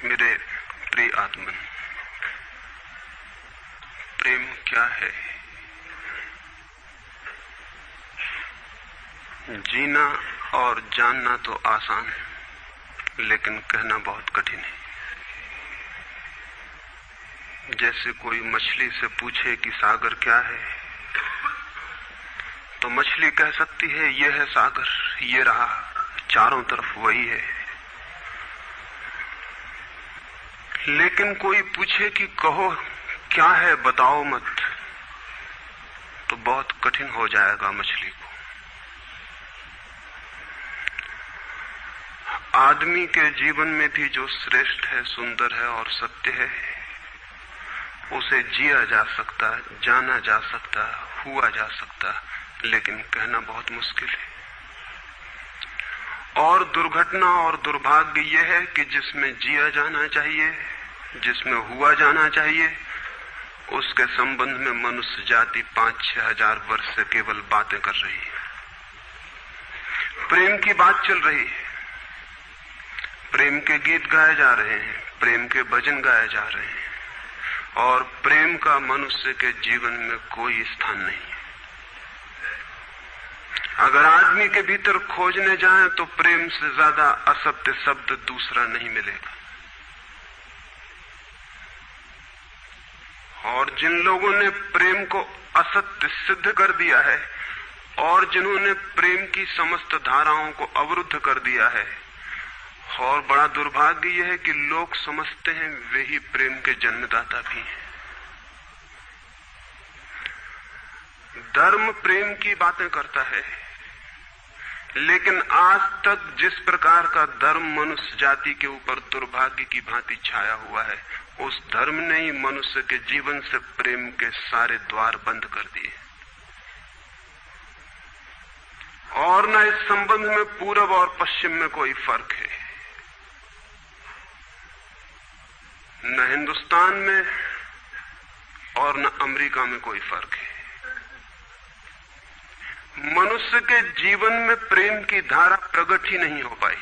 मेरे प्रिय आत्मन, प्रेम क्या है? जीना और जानना तो आसान है, लेकिन कहना बहुत कठिन है। जैसे कोई मछली से पूछे कि सागर क्या है, तो मछली कह सकती है ये है सागर, ये रहा, चारों तरफ वही है। लेकिन कोई पूछे कि कहो क्या है, बताओ मत, तो बहुत कठिन हो जाएगा मछली को। आदमी के जीवन में भी जो श्रेष्ठ है, सुंदर है और सत्य है, उसे जिया जा सकता, जाना जा सकता, हुआ जा सकता, लेकिन कहना बहुत मुश्किल है। और दुर्घटना और दुर्भाग्य यह है कि जिसमें जिया जाना चाहिए, जिसमें हुआ जाना चाहिए, उसके संबंध में मनुष्य जाति 5-6 हजार वर्ष से केवल बातें कर रही है। प्रेम की बात चल रही है, प्रेम के गीत गाए जा रहे हैं, प्रेम के भजन गाए जा रहे हैं, और प्रेम का मनुष्य के जीवन में कोई स्थान नहीं है। अगर आदमी के भीतर खोजने जाएं तो प्रेम से ज्यादा असत्य शब्द दूसरा नहीं मिलेगा। और जिन लोगों ने प्रेम को असत्य सिद्ध कर दिया है और जिन्होंने प्रेम की समस्त धाराओं को अवरुद्ध कर दिया है, और बड़ा दुर्भाग्य यह है कि लोग समझते हैं वे ही प्रेम के जन्मदाता भी हैं। धर्म प्रेम की बातें करता है, लेकिन आज तक जिस प्रकार का धर्म मनुष्य जाति के ऊपर दुर्भाग्य की भांति छाया हुआ है, उस धर्म ने ही मनुष्य के जीवन से प्रेम के सारे द्वार बंद कर दिए। और न इस संबंध में पूरब और पश्चिम में कोई फर्क है, न हिंदुस्तान में और न अमेरिका में कोई फर्क है। मनुष्य के जीवन में प्रेम की धारा प्रकट ही नहीं हो पाई,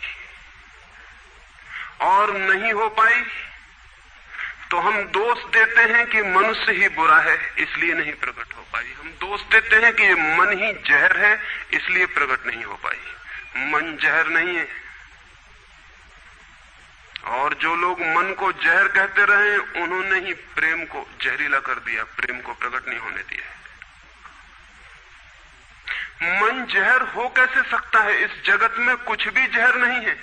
और नहीं हो पाई तो हम दोष देते हैं कि मनुष्य ही बुरा है, इसलिए नहीं प्रकट हो पाई। हम दोष देते हैं कि ये मन ही जहर है, इसलिए प्रकट नहीं हो पाई। मन जहर नहीं है, और जो लोग मन को जहर कहते रहे, उन्होंने ही प्रेम को जहरीला कर दिया, प्रेम को प्रकट नहीं होने दिया। मन जहर हो कैसे सकता है? इस जगत में कुछ भी जहर नहीं है।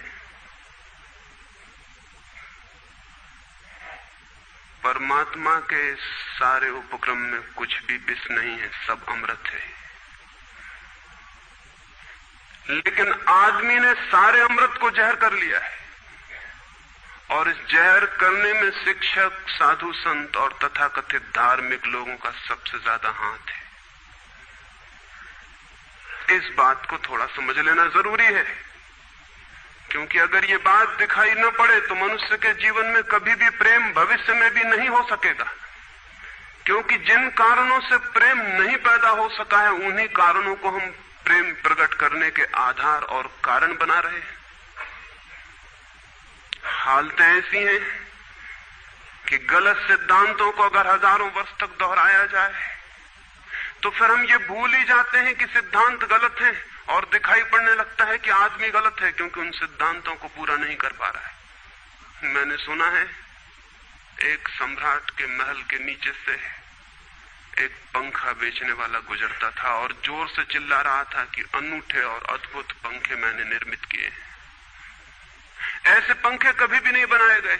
परमात्मा के सारे उपक्रम में कुछ भी विष नहीं है, सब अमृत है। लेकिन आदमी ने सारे अमृत को जहर कर लिया है, और इस जहर करने में शिक्षक, साधु संत और तथाकथित धार्मिक लोगों का सबसे ज्यादा हाथ है। इस बात को थोड़ा समझ लेना जरूरी है, क्योंकि अगर ये बात दिखाई न पड़े तो मनुष्य के जीवन में कभी भी प्रेम भविष्य में भी नहीं हो सकेगा। क्योंकि जिन कारणों से प्रेम नहीं पैदा हो सका है, उन्हीं कारणों को हम प्रेम प्रकट करने के आधार और कारण बना रहे हैं। हालतें ऐसी हैं कि गलत सिद्धांतों को अगर हजारों वर्ष तक दोहराया जाए तो फिर हम ये भूल ही जाते हैं कि सिद्धांत गलत है, और दिखाई पड़ने लगता है कि आदमी गलत है, क्योंकि उन सिद्धांतों को पूरा नहीं कर पा रहा है। मैंने सुना है एक सम्राट के महल के नीचे से एक पंखा बेचने वाला गुजरता था और जोर से चिल्ला रहा था कि अनूठे और अद्भुत पंखे मैंने निर्मित किए हैं। ऐसे पंखे कभी भी नहीं बनाए गए,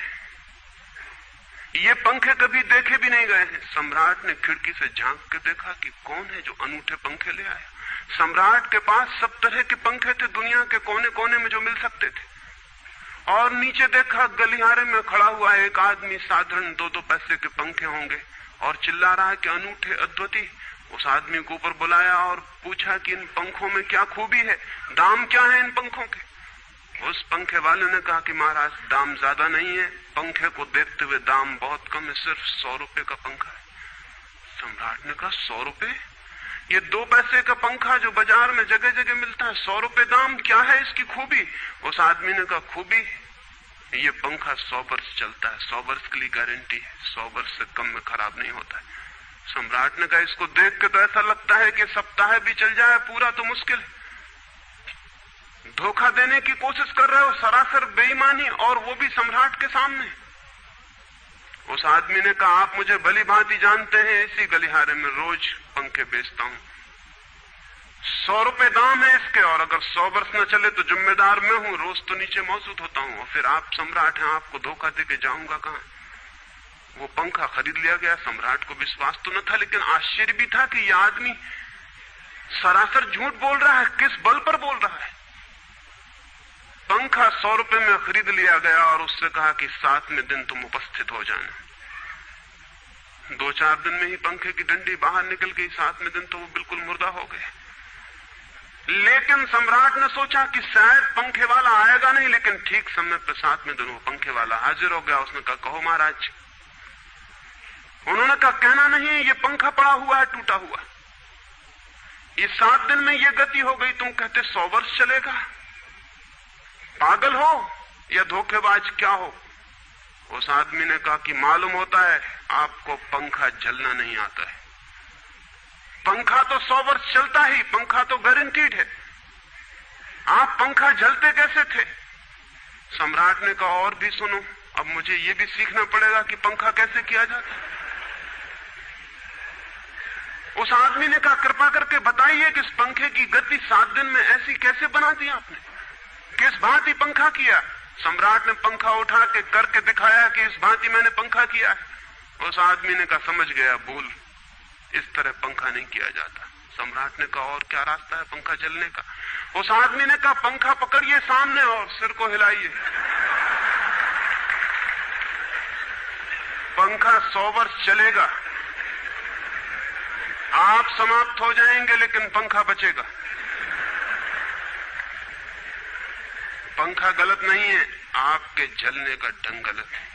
ये पंखे कभी देखे भी नहीं गए हैं। सम्राट ने खिड़की से झांक के देखा कि कौन है जो अनूठे पंखे ले आया। सम्राट के पास सब तरह के पंखे थे, दुनिया के कोने कोने में जो मिल सकते थे। और नीचे देखा, गलियारे में खड़ा हुआ एक आदमी, साधारण 2-2 पैसे के पंखे होंगे, और चिल्ला रहा है कि अनूठे, अद्वितीय। उस आदमी को ऊपर बुलाया और पूछा कि इन पंखों में क्या खूबी है, दाम क्या है इन पंखों के? उस पंखे वाले ने कहा कि महाराज, दाम ज्यादा नहीं है, पंखे को देखते हुए दाम बहुत कम है, सिर्फ 100 रुपए का पंखा है। सम्राट ने कहा 100 रुपए? ये 2 पैसे का पंखा जो बाजार में जगह जगह मिलता है, 100 रुपए दाम, क्या है इसकी खूबी? उस आदमी ने कहा खूबी ये पंखा 100 वर्ष चलता है, 100 वर्ष के लिए गारंटी है, 100 वर्ष से कम में खराब नहीं होता है। सम्राट ने कहा इसको देख के तो ऐसा लगता है कि सप्ताह भी चल जाए, पूरा तो मुश्किल है। धोखा देने की कोशिश कर रहे हो, सरासर बेईमानी, और वो भी सम्राट के सामने। उस आदमी ने कहा आप मुझे भली भांति जानते हैं, इसी गलिहारे में रोज पंखे बेचता हूं, 100 रुपए दाम है इसके, और अगर 100 वर्ष न चले तो जिम्मेदार मैं हूं, रोज तो नीचे मौजूद होता हूं, और फिर आप सम्राट हैं, आपको धोखा देके जाऊंगा कहां। वो पंखा खरीद लिया गया। सम्राट को विश्वास तो न था, लेकिन आश्चर्य भी था कि यह आदमी सरासर झूठ बोल रहा है, किस बल पर बोल रहा है। पंखा 100 रुपए में खरीद लिया गया और उससे कहा कि 7वें दिन तुम उपस्थित हो जाना। 2-4 दिन में ही पंखे की डंडी बाहर निकल गई, 7वें दिन तो वो बिल्कुल मुर्दा हो गए। लेकिन सम्राट ने सोचा कि शायद पंखे वाला आएगा नहीं, लेकिन ठीक समय पर 7वें दिन वो पंखे वाला हाजिर हो गया। उसने कहा कहो महाराज। उन्होंने कहा कहना नहीं है, ये पंखा पड़ा हुआ है टूटा हुआ, ये 7 दिन में ये गति हो गई, तुम कहते 100 वर्ष चलेगा। पागल हो या धोखेबाज क्या हो। उस आदमी ने कहा कि मालूम होता है आपको पंखा जलना नहीं आता है, पंखा तो 100 वर्ष चलता ही, पंखा तो गारंटीड है, आप पंखा जलते कैसे थे। सम्राट ने कहा और भी सुनो, अब मुझे ये भी सीखना पड़ेगा कि पंखा कैसे किया जाता है। उस आदमी ने कहा कृपा करके बताइए कि इस पंखे की गति 7 दिन में ऐसी कैसे बना दी आपने, किस भांति पंखा किया। सम्राट ने पंखा उठा के करके दिखाया कि इस भांति मैंने पंखा किया। उस आदमी ने कहा समझ गया, भूल, इस तरह पंखा नहीं किया जाता। सम्राट ने कहा और क्या रास्ता है पंखा जलने का। उस आदमी ने कहा पंखा पकड़िए सामने और सिर को हिलाइए। पंखा 100 वर्ष चलेगा, आप समाप्त हो जाएंगे लेकिन पंखा बचेगा। पंखा गलत नहीं है, आपके जलने का ढंग गलत है।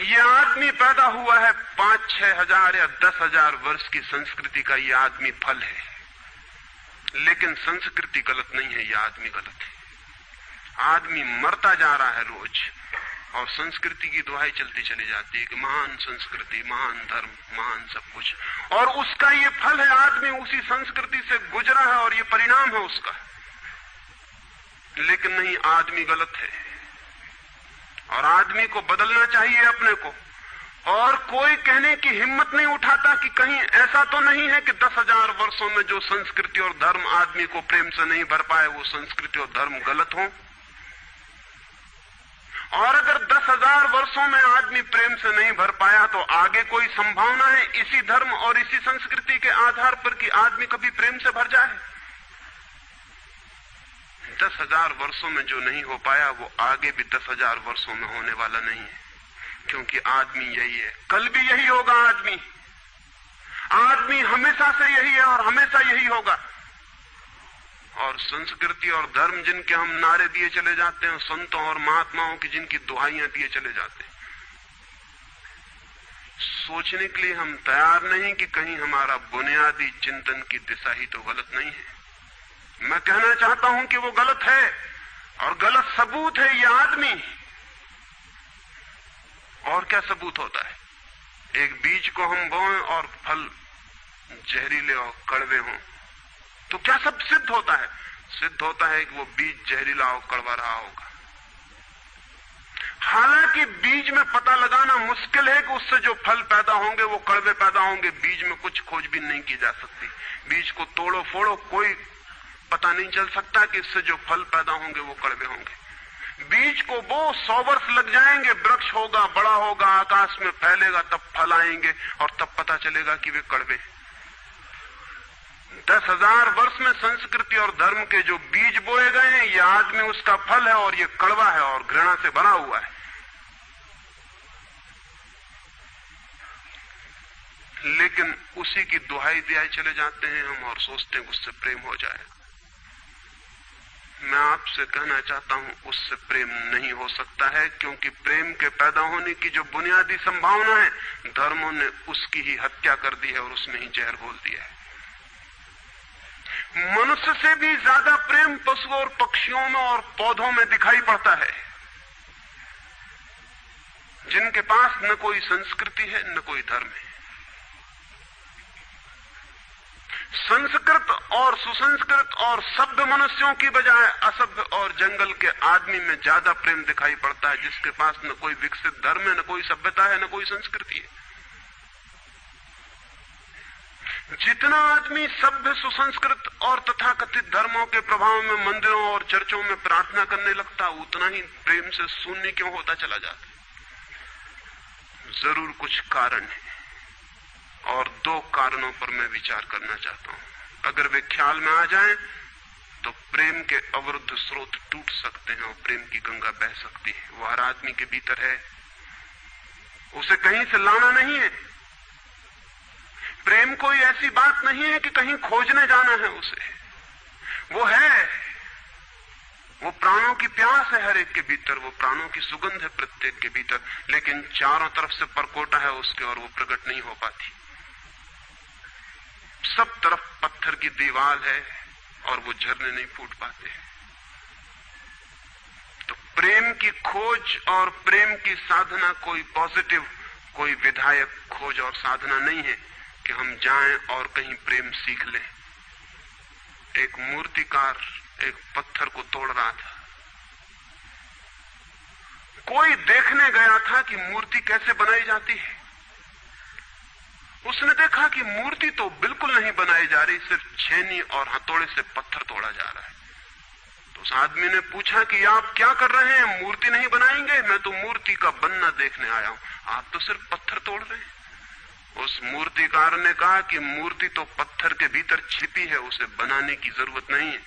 यह आदमी पैदा हुआ है 5-6 हजार या 10 हजार वर्ष की संस्कृति का, यह आदमी फल है, लेकिन संस्कृति गलत नहीं है, यह आदमी गलत है। आदमी मरता जा रहा है रोज, और संस्कृति की दुहाई चलती चली जाती है कि महान संस्कृति, महान धर्म, महान सब कुछ, और उसका ये फल है। आदमी उसी संस्कृति से गुजरा है और ये परिणाम है उसका। लेकिन नहीं, आदमी गलत है और आदमी को बदलना चाहिए अपने को। और कोई कहने की हिम्मत नहीं उठाता कि कहीं ऐसा तो नहीं है कि 10,000 वर्षों में जो संस्कृति और धर्म आदमी को प्रेम से नहीं भर पाए, वो संस्कृति और धर्म गलत हो। और अगर 10,000 वर्षों में आदमी प्रेम से नहीं भर पाया, तो आगे कोई संभावना है इसी धर्म और इसी संस्कृति के आधार पर कि आदमी कभी प्रेम से भर जाए। 10,000 वर्षों में जो नहीं हो पाया, वो आगे भी 10,000 वर्षों में होने वाला नहीं है, क्योंकि आदमी यही है, कल भी यही होगा। आदमी हमेशा से यही है और हमेशा यही होगा। और संस्कृति और धर्म जिनके हम नारे दिए चले जाते हैं, संतों और महात्माओं की जिनकी दुहाइयां दिए चले जाते हैं, सोचने के लिए हम तैयार नहीं कि कहीं हमारा बुनियादी चिंतन की दिशा ही तो गलत नहीं है। मैं कहना चाहता हूं कि वो गलत है, और गलत सबूत है ये आदमी। और क्या सबूत होता है? एक बीज को हम बोएं और फल जहरीले और कड़वे हों, तो क्या सब सिद्ध होता है? सिद्ध होता है कि वो बीज जहरीला और कड़वा रहा होगा। हालांकि बीज में पता लगाना मुश्किल है कि उससे जो फल पैदा होंगे वो कड़वे पैदा होंगे। बीज में कुछ खोजबीन नहीं की जा सकती। बीज को तोड़ो फोड़ो, कोई पता नहीं चल सकता कि इससे जो फल पैदा होंगे वो कड़वे होंगे। बीज को वो 100 वर्ष लग जाएंगे, वृक्ष होगा, बड़ा होगा, आकाश में फैलेगा, तब फल आएंगे और तब पता चलेगा कि वे कड़वे। 10,000 वर्ष में संस्कृति और धर्म के जो बीज बोए गए हैं, ये आदमी उसका फल है और ये कड़वा है और घृणा से भरा हुआ है। लेकिन उसी की दुहाई दिए चले जाते हैं हम और सोचते हैं उससे प्रेम हो जाए। मैं आपसे कहना चाहता हूं उससे प्रेम नहीं हो सकता है, क्योंकि प्रेम के पैदा होने की जो बुनियादी संभावना है, धर्मों ने उसकी ही हत्या कर दी है और उसमें ही जहर घोल दिया है। मनुष्य से भी ज्यादा प्रेम पशुओं और पक्षियों में और पौधों में दिखाई पड़ता है, जिनके पास न कोई संस्कृति है न कोई धर्म है। संस्कृत और सुसंस्कृत और सभ्य मनुष्यों की बजाय असभ्य और जंगल के आदमी में ज्यादा प्रेम दिखाई पड़ता है, जिसके पास न कोई विकसित धर्म है, न कोई सभ्यता है, न कोई संस्कृति है। जितना आदमी सभ्य, सुसंस्कृत और तथाकथित धर्मों के प्रभाव में मंदिरों और चर्चों में प्रार्थना करने लगता, उतना ही प्रेम से शून्य क्यों होता चला जाता? जरूर कुछ कारण है, और दो कारणों पर मैं विचार करना चाहता हूं। अगर वे ख्याल में आ जाएं तो प्रेम के अवरुद्ध स्रोत टूट सकते हैं और प्रेम की गंगा बह सकती है। वो हर आदमी के भीतर है, उसे कहीं से लाना नहीं है। प्रेम कोई ऐसी बात नहीं है कि कहीं खोजने जाना है उसे, वो है, वो प्राणों की प्यास है हर एक के भीतर, वो प्राणों की सुगंध है प्रत्येक के भीतर, लेकिन चारों तरफ से परकोटा है उसके और वो प्रकट नहीं हो पाती। सब तरफ पत्थर की दीवार है और वो झरने नहीं फूट पाते। तो प्रेम की खोज और प्रेम की साधना कोई पॉजिटिव, कोई विधायक खोज और साधना नहीं है कि हम जाएं और कहीं प्रेम सीख लें। एक मूर्तिकार एक पत्थर को तोड़ रहा था, कोई देखने गया था कि मूर्ति कैसे बनाई जाती है। उसने देखा कि मूर्ति तो बिल्कुल नहीं बनाई जा रही, सिर्फ छेनी और हथौड़े से पत्थर तोड़ा जा रहा है। तो उस आदमी ने पूछा कि आप क्या कर रहे हैं, मूर्ति नहीं बनाएंगे? मैं तो मूर्ति का बनना देखने आया हूं, आप तो सिर्फ पत्थर तोड़ रहे हैं। उस मूर्तिकार ने कहा कि मूर्ति तो पत्थर के भीतर छिपी है, उसे बनाने की जरूरत नहीं है,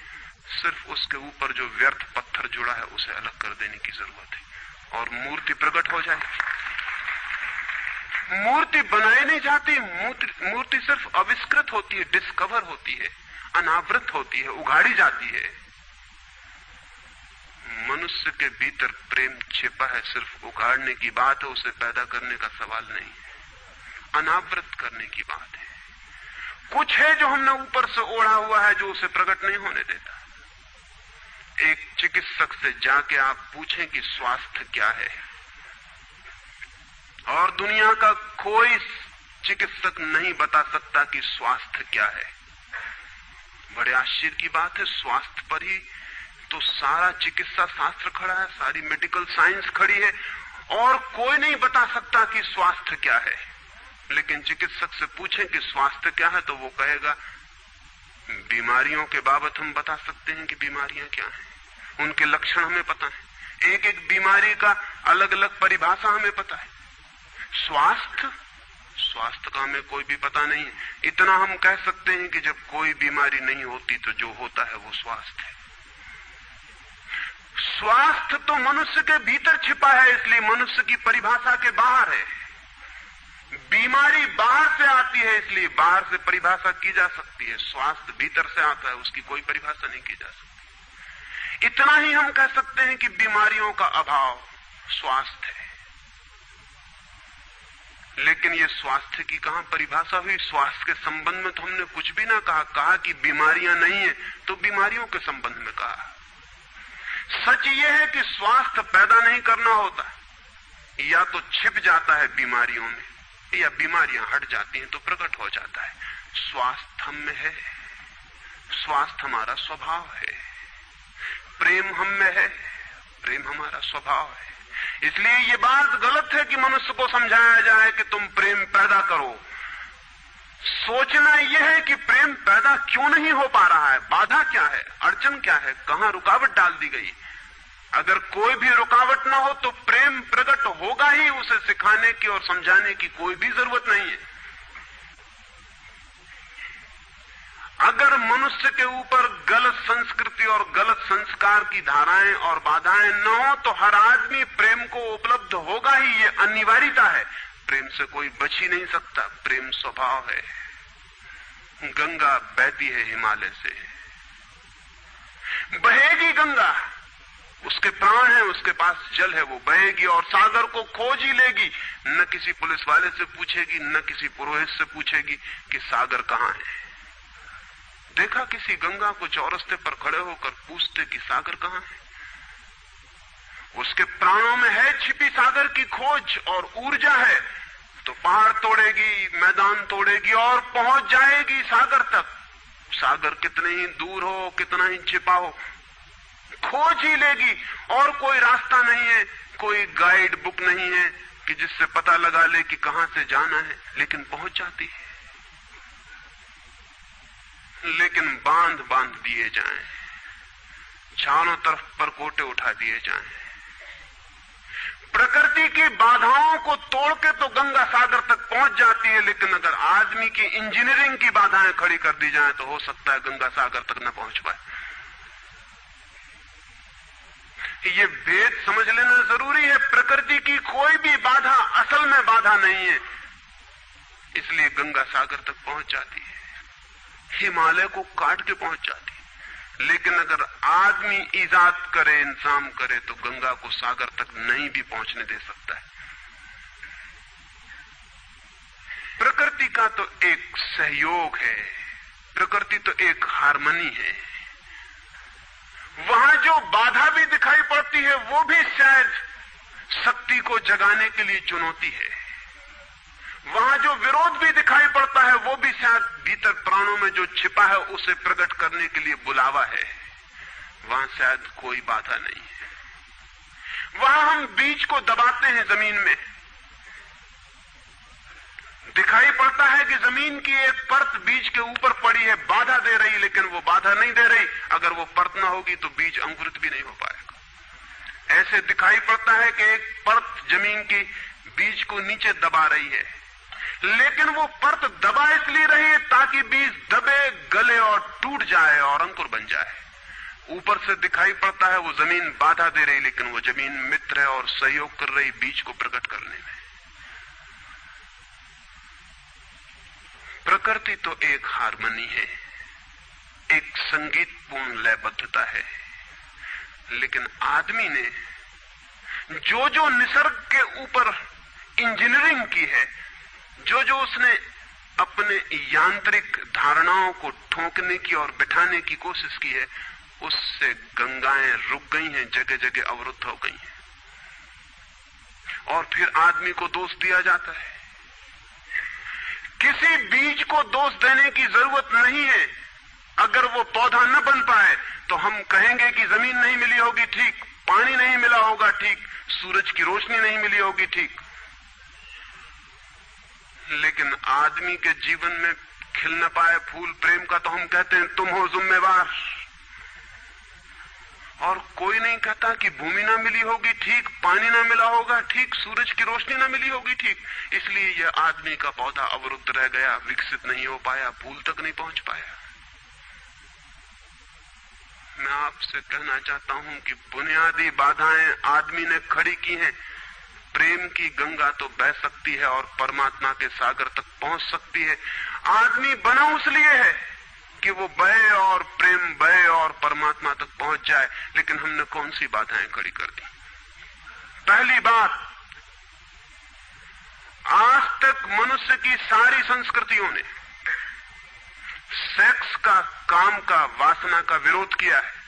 सिर्फ उसके ऊपर जो व्यर्थ पत्थर जुड़ा है उसे अलग कर देने की जरूरत है और मूर्ति प्रकट हो जाएगी। मूर्ति बनाई नहीं जाती, मूर्ति सिर्फ आविष्कृत होती है, डिस्कवर होती है, अनावृत होती है, उघाड़ी जाती है। मनुष्य के भीतर प्रेम छिपा है, सिर्फ उघाड़ने की बात है, उसे पैदा करने का सवाल नहीं है, अनावृत करने की बात है। कुछ है जो हमने ऊपर से ओढ़ा हुआ है, जो उसे प्रकट नहीं होने देता। एक चिकित्सक से जाके आप पूछें कि स्वास्थ्य क्या है, और दुनिया का कोई चिकित्सक नहीं बता सकता कि स्वास्थ्य क्या है। बड़े आश्चर्य की बात है, स्वास्थ्य पर ही तो सारा चिकित्सा शास्त्र खड़ा है, सारी मेडिकल साइंस खड़ी है, और कोई नहीं बता सकता कि स्वास्थ्य क्या है। लेकिन चिकित्सक से पूछें कि स्वास्थ्य क्या है, तो वो कहेगा बीमारियों के बाबत हम बता सकते हैं कि बीमारियां क्या हैं, उनके लक्षण हमें पता है, एक एक बीमारी का अलग अलग परिभाषा हमें पता है। स्वास्थ्य का हमें कोई भी पता नहीं है। इतना हम कह सकते हैं कि जब कोई बीमारी नहीं होती तो जो होता है वो स्वास्थ्य है। स्वास्थ्य तो मनुष्य के भीतर छिपा है, इसलिए मनुष्य की परिभाषा के बाहर है। बीमारी बाहर से आती है, इसलिए बाहर से परिभाषा की जा सकती है। स्वास्थ्य भीतर से आता है, उसकी कोई परिभाषा नहीं की जा सकती। इतना ही हम कह सकते हैं कि बीमारियों का अभाव स्वास्थ्य है। लेकिन ये स्वास्थ्य की कहां परिभाषा हुई? स्वास्थ्य के संबंध में तो हमने कुछ भी ना कहा कि बीमारियां नहीं है, तो बीमारियों के संबंध में कहा। सच ये है कि स्वास्थ्य पैदा नहीं करना होता, या तो छिप जाता है बीमारियों में, या बीमारियां हट जाती हैं तो प्रकट हो जाता है। स्वास्थ्य हम में है, स्वास्थ्य हमारा स्वभाव है। प्रेम हम में है, प्रेम हमारा स्वभाव है। इसलिए ये बात गलत है कि मनुष्य को समझाया जाए कि तुम प्रेम पैदा करो। सोचना यह है कि प्रेम पैदा क्यों नहीं हो पा रहा है, बाधा क्या है, अड़चन क्या है, कहां रुकावट डाल दी गई। अगर कोई भी रुकावट ना हो तो प्रेम प्रकट होगा ही। उसे सिखाने की और समझाने की कोई भी जरूरत नहीं है। अगर मनुष्य के ऊपर गलत संस्कृति और गलत संस्कार की धाराएं और बाधाएं न हो तो हर आदमी प्रेम को उपलब्ध होगा ही, ये अनिवार्यता है। प्रेम से कोई बच ही नहीं सकता, प्रेम स्वभाव है। गंगा बहती है हिमालय से, बहेगी गंगा, उसके प्राण है, उसके पास जल है, वो बहेगी और सागर को खोज ही लेगी। न किसी पुलिस वाले से पूछेगी, न किसी पुरोहित से पूछेगी कि सागर कहां है। देखा किसी गंगा को चौरस्ते पर खड़े होकर पूछते कि सागर कहां है? उसके प्राणों में है छिपी सागर की खोज और ऊर्जा है, तो पहाड़ तोड़ेगी, मैदान तोड़ेगी और पहुंच जाएगी सागर तक। सागर कितने ही दूर हो, कितना ही छिपा हो, खोज ही लेगी। और कोई रास्ता नहीं है, कोई गाइड बुक नहीं है कि जिससे पता लगा ले कि कहां से जाना है, लेकिन पहुंच जाती है। लेकिन बांध बांध दिए जाएं, चारों तरफ परकोटे उठा दिए जाएं, प्रकृति की बाधाओं को तोड़ के तो गंगा सागर तक पहुंच जाती है, लेकिन अगर आदमी की इंजीनियरिंग की बाधाएं खड़ी कर दी जाएं तो हो सकता है गंगा सागर तक न पहुंच पाए। ये भेद समझ लेना जरूरी है। प्रकृति की कोई भी बाधा असल में बाधा नहीं है, इसलिए गंगा सागर तक पहुंच जाती है, हिमालय को काट के पहुंच जाती है। लेकिन अगर आदमी इजाद करे, इंतजाम करे, तो गंगा को सागर तक नहीं भी पहुंचने दे सकता है। प्रकृति का तो एक सहयोग है, प्रकृति तो एक हार्मनी है। वहां जो बाधा भी दिखाई पड़ती है वो भी शायद शक्ति को जगाने के लिए चुनौती है। वहां जो विरोध भी दिखाई पड़ता है वो भी शायद भीतर प्राणों में जो छिपा है उसे प्रकट करने के लिए बुलावा है। वहां शायद कोई बाधा नहीं है। वहां हम बीज को दबाते हैं जमीन में, दिखाई पड़ता है कि जमीन की एक परत बीज के ऊपर पड़ी है, बाधा दे रही, लेकिन वो बाधा नहीं दे रही। अगर वो परत ना होगी तो बीज अंकुरित भी नहीं हो पाएगा। ऐसे दिखाई पड़ता है कि एक परत जमीन की बीज को नीचे दबा रही है, लेकिन वो परत दबा इसलिए रही है ताकि बीज दबे, गले और टूट जाए और अंकुर बन जाए। ऊपर से दिखाई पड़ता है वो जमीन बाधा दे रही, लेकिन वो जमीन मित्र है और सहयोग कर रही बीज को प्रकट करने में। प्रकृति तो एक हार्मनी है, एक संगीतपूर्ण लयबद्धता है, लेकिन आदमी ने जो जो निसर्ग के ऊपर इंजीनियरिंग की है, जो जो उसने अपने यांत्रिक धारणाओं को ठोकने की और बिठाने की कोशिश की है, उससे गंगाएं रुक गई हैं, जगह जगह अवरुद्ध हो गई हैं। और फिर आदमी को दोष दिया जाता है। किसी बीज को दोष देने की जरूरत नहीं है। अगर वो पौधा न बन पाए तो हम कहेंगे कि जमीन नहीं मिली होगी, ठीक, पानी नहीं मिला होगा, ठीक, सूरज की रोशनी नहीं मिली होगी, ठीक, लेकिन आदमी के जीवन में खिल न पाए फूल प्रेम का तो हम कहते हैं तुम हो जिम्मेवार। और कोई नहीं कहता कि भूमि ना मिली होगी, ठीक, पानी ना मिला होगा, ठीक, सूरज की रोशनी ना मिली होगी, ठीक, इसलिए यह आदमी का पौधा अवरुद्ध रह गया, विकसित नहीं हो पाया, फूल तक नहीं पहुंच पाया। मैं आपसे कहना चाहता हूं कि बुनियादी बाधाएं आदमी ने खड़ी की हैं। प्रेम की गंगा तो बह सकती है और परमात्मा के सागर तक पहुंच सकती है। आदमी बना उसलिए है कि वो बहे और प्रेम बहे और परमात्मा तक पहुंच जाए, लेकिन हमने कौन सी बाधाएं खड़ी कर दी? पहली बात, आज तक मनुष्य की सारी संस्कृतियों ने सेक्स का, काम का, वासना का विरोध किया है।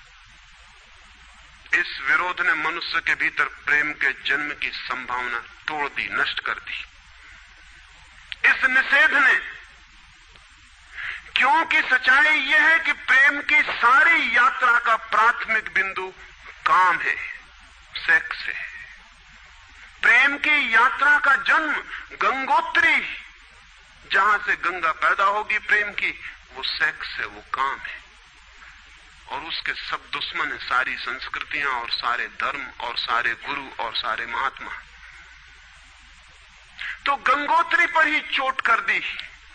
इस विरोध ने मनुष्य के भीतर प्रेम के जन्म की संभावना तोड़ दी, नष्ट कर दी। इस निषेध ने, क्योंकि सच्चाई यह है कि प्रेम की सारी यात्रा का प्राथमिक बिंदु काम है, सेक्स है। प्रेम की यात्रा का जन्म गंगोत्री, जहां से गंगा पैदा होगी प्रेम की, वो सेक्स है, वो काम है। और उसके सब दुश्मन है, सारी संस्कृतियां और सारे धर्म और सारे गुरु और सारे महात्मा। तो गंगोत्री पर ही चोट कर दी,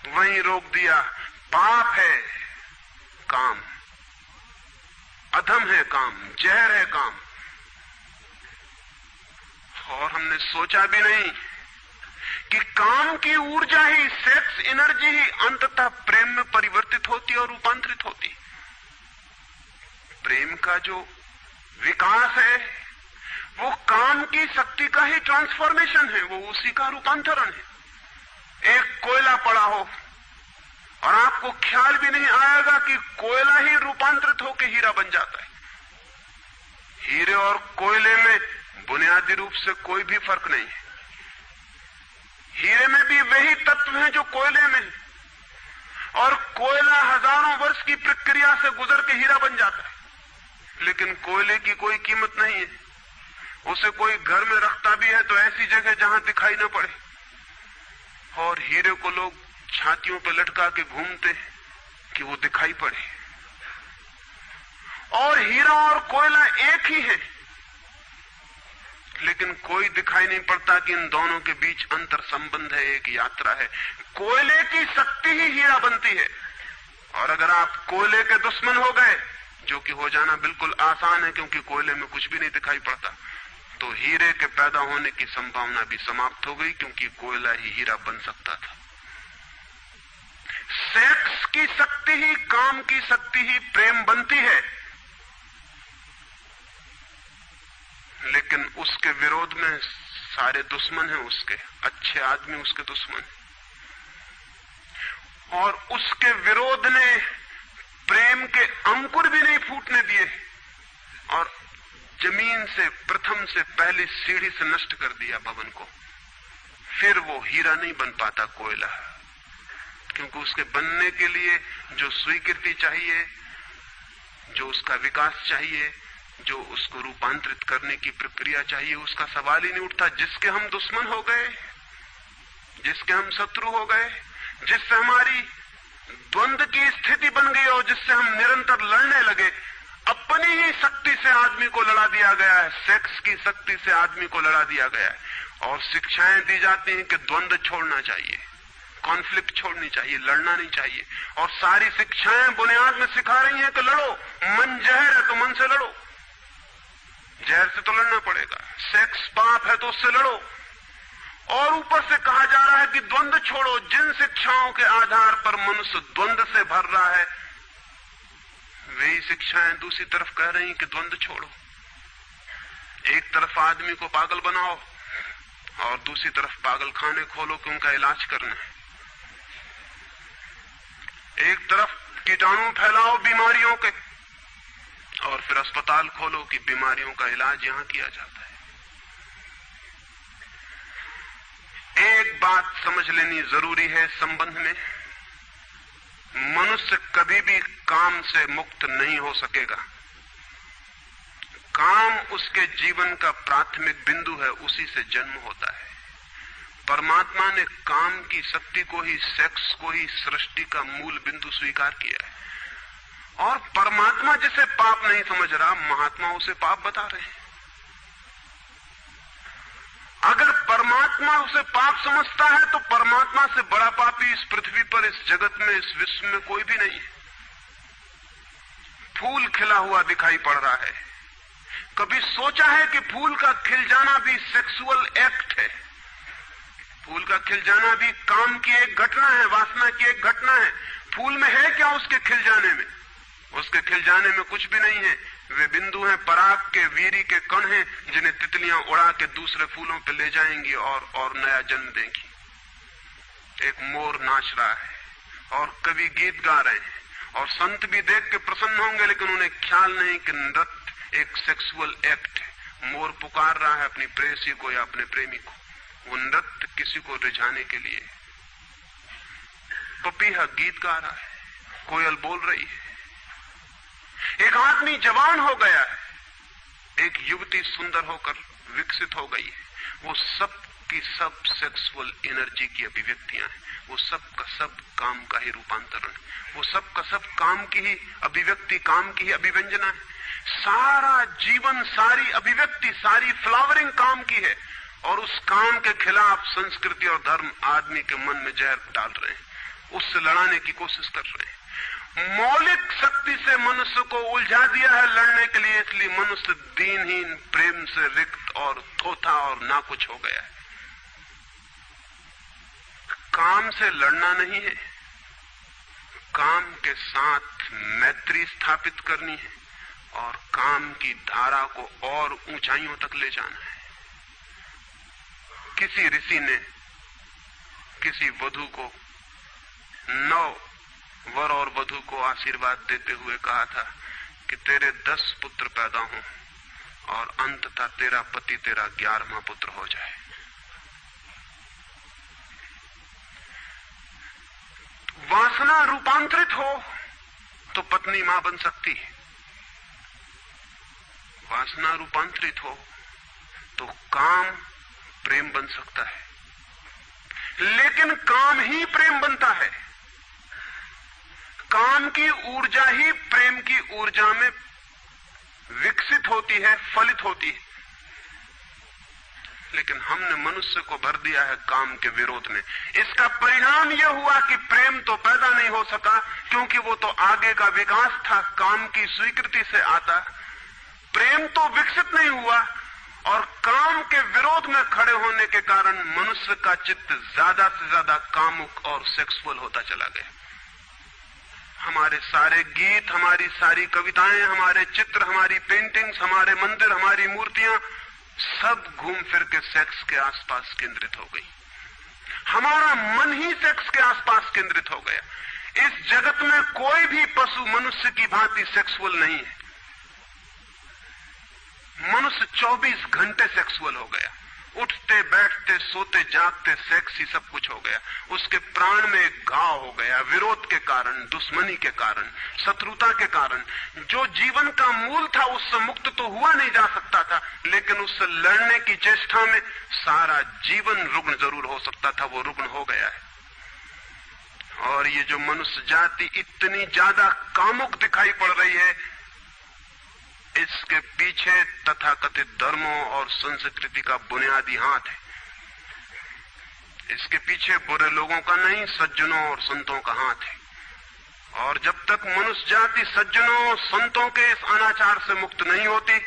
वहीं रोक दिया। पाप है काम, अधम है काम, जहर है काम। और हमने सोचा भी नहीं कि काम की ऊर्जा ही, सेक्स एनर्जी ही अंततः प्रेम में परिवर्तित होती और रूपांतरित होती। प्रेम का जो विकास है वो काम की शक्ति का ही ट्रांसफॉर्मेशन है, वो उसी का रूपांतरण है। एक कोयला पड़ा हो और आपको ख्याल भी नहीं आएगा कि कोयला ही रूपांतरित होकर हीरा बन जाता है। हीरे और कोयले में बुनियादी रूप से कोई भी फर्क नहीं है। हीरे में भी वही तत्व हैं जो कोयले में है, और कोयला हजारों वर्ष की प्रक्रिया से गुजर के हीरा बन जाता है। लेकिन कोयले की कोई कीमत नहीं है। उसे कोई घर में रखता भी है तो ऐसी जगह जहां दिखाई न पड़े, और हीरे को लोग छातियों पर लटका के घूमते कि वो दिखाई पड़े। और हीरा और कोयला एक ही है, लेकिन कोई दिखाई नहीं पड़ता कि इन दोनों के बीच अंतर संबंध है, एक यात्रा है। कोयले की शक्ति ही हीरा बनती है, और अगर आप कोयले के दुश्मन हो गए, जो कि हो जाना बिल्कुल आसान है क्योंकि कोयले में कुछ भी नहीं दिखाई पड़ता, तो हीरे के पैदा होने की संभावना भी समाप्त हो गई, क्योंकि कोयला ही हीरा बन सकता था। सेक्स की शक्ति ही, काम की शक्ति ही प्रेम बनती है, लेकिन उसके विरोध में सारे दुश्मन हैं उसके। अच्छे आदमी उसके दुश्मन, और उसके विरोध ने प्रेम के अंकुर भी नहीं फूटने दिए, और जमीन से प्रथम से पहली सीढ़ी से नष्ट कर दिया भवन को। फिर वो हीरा नहीं बन पाता कोयला, क्योंकि उसके बनने के लिए जो स्वीकृति चाहिए, जो उसका विकास चाहिए, जो उसको रूपांतरित करने की प्रक्रिया चाहिए, उसका सवाल ही नहीं उठता। जिसके हम दुश्मन हो गए, जिसके हम शत्रु हो गए, जिससे हमारी द्वंद्व की स्थिति बन गई और जिससे हम निरंतर लड़ने लगे, अपनी ही शक्ति से आदमी को लड़ा दिया गया है, सेक्स की शक्ति से आदमी को लड़ा दिया गया है। और शिक्षाएं दी जाती हैं कि द्वंद्व छोड़ना चाहिए, कॉन्फ्लिक्ट छोड़नी चाहिए, लड़ना नहीं चाहिए। और सारी शिक्षाएं बुनियाद में सिखा रही हैं कि लड़ो, मन जहर है तो मन से लड़ो, जहर से तो लड़ना पड़ेगा। सेक्स पाप है तो उससे लड़ो। और ऊपर से कहा जा रहा है कि द्वंद्व छोड़ो। जिन शिक्षाओं के आधार पर मनुष्य द्वंद्व से भर रहा है, वही शिक्षाएं दूसरी तरफ कह रही हैं कि द्वंद्व छोड़ो। एक तरफ आदमी को पागल बनाओ और दूसरी तरफ पागल खाने खोलो कि उनका इलाज करना है। एक तरफ कीटाणु फैलाओ बीमारियों के, और फिर अस्पताल खोलो कि बीमारियों का इलाज यहां किया जाता है। एक बात समझ लेनी जरूरी है संबंध में, मनुष्य कभी भी काम से मुक्त नहीं हो सकेगा। काम उसके जीवन का प्राथमिक बिंदु है, उसी से जन्म होता है। परमात्मा ने काम की शक्ति को ही, सेक्स को ही सृष्टि का मूल बिंदु स्वीकार किया है। और परमात्मा जिसे पाप नहीं समझ रहा, महात्मा उसे पाप बता रहे हैं। अगर परमात्मा उसे पाप समझता है तो परमात्मा से बड़ा पापी इस पृथ्वी पर, इस जगत में, इस विश्व में कोई भी नहीं है। फूल खिला हुआ दिखाई पड़ रहा है। कभी सोचा है कि फूल का खिल जाना भी सेक्सुअल एक्ट है? फूल का खिल जाना भी काम की एक घटना है, वासना की एक घटना है। फूल में है क्या उसके खिल जाने में? उसके खिल जाने में कुछ भी नहीं है। वे बिंदु हैं, पराग के, वीरी के कण हैं, जिन्हें तितलियां उड़ा के दूसरे फूलों पे ले जाएंगी और नया जन्म देंगी। एक मोर नाच रहा है और कवि गीत गा रहे हैं, और संत भी देख के प्रसन्न होंगे, लेकिन उन्हें ख्याल नहीं कि नृत्य एक सेक्सुअल एक्ट है। मोर पुकार रहा है अपनी प्रेयसी को या अपने प्रेमी को, वो नृत्य किसी को रिझाने के लिए। पपीहा गीत गा रहा है, कोयल बोल रही है। एक आदमी जवान हो गया है, एक युवती सुंदर होकर विकसित हो गई है। वो सब की सब सेक्सुअल एनर्जी की अभिव्यक्तियां हैं। वो सब का सब काम का ही रूपांतरण है। वो सब का सब काम की ही अभिव्यक्ति, काम की ही अभिव्यंजना है। सारा जीवन, सारी अभिव्यक्ति, सारी फ्लावरिंग काम की है। और उस काम के खिलाफ संस्कृति और धर्म आदमी के मन में जहर डाल रहे हैं, उससे लड़ाने की कोशिश कर रहे हैं। मौलिक शक्ति से मनुष्य को उलझा दिया है लड़ने के लिए, इसलिए मनुष्य दीनहीन, प्रेम से रिक्त और थोथा और नाकुछ हो गया है। काम से लड़ना नहीं है, काम के साथ मैत्री स्थापित करनी है और काम की धारा को और ऊंचाइयों तक ले जाना है। किसी ऋषि ने किसी वधू को 9 वर और वधू को आशीर्वाद देते हुए कहा था कि तेरे 10 पुत्र पैदा हों और अंततः तेरा पति तेरा 11वां पुत्र हो जाए। वासना रूपांतरित हो तो पत्नी मां बन सकती है, वासना रूपांतरित हो तो काम प्रेम बन सकता है, लेकिन काम ही प्रेम बनता है। काम की ऊर्जा ही प्रेम की ऊर्जा में विकसित होती है, फलित होती है। लेकिन हमने मनुष्य को भर दिया है काम के विरोध में। इसका परिणाम यह हुआ कि प्रेम तो पैदा नहीं हो सका, क्योंकि वो तो आगे का विकास था, काम की स्वीकृति से आता। प्रेम तो विकसित नहीं हुआ और काम के विरोध में खड़े होने के कारण मनुष्य का चित्त ज्यादा से ज्यादा कामुक और सेक्सुअल होता चला गया। हमारे सारे गीत, हमारी सारी कविताएं, हमारे चित्र, हमारी पेंटिंग्स, हमारे मंदिर, हमारी मूर्तियां सब घूम फिर के सेक्स के आसपास केंद्रित हो गई। हमारा मन ही सेक्स के आसपास केंद्रित हो गया। इस जगत में कोई भी पशु मनुष्य की भांति सेक्सुअल नहीं है। मनुष्य 24 घंटे सेक्सुअल हो गया। उठते बैठते सोते जागते सेक्स ही सब कुछ हो गया। उसके प्राण में एक घाव हो गया, विरोध के कारण, दुश्मनी के कारण, शत्रुता के कारण। जो जीवन का मूल था उससे मुक्त तो हुआ नहीं जा सकता था, लेकिन उससे लड़ने की चेष्टा में सारा जीवन रुग्ण जरूर हो सकता था, वो रुग्ण हो गया है। और ये जो मनुष्य जाति इतनी ज्यादा कामुक दिखाई पड़ रही है, इसके पीछे तथाकथित धर्मों और संस्कृति का बुनियादी हाथ है। इसके पीछे बुरे लोगों का नहीं, सज्जनों और संतों का हाथ है। और जब तक मनुष्य जाति सज्जनों और संतों के इस अनाचार से मुक्त नहीं होती,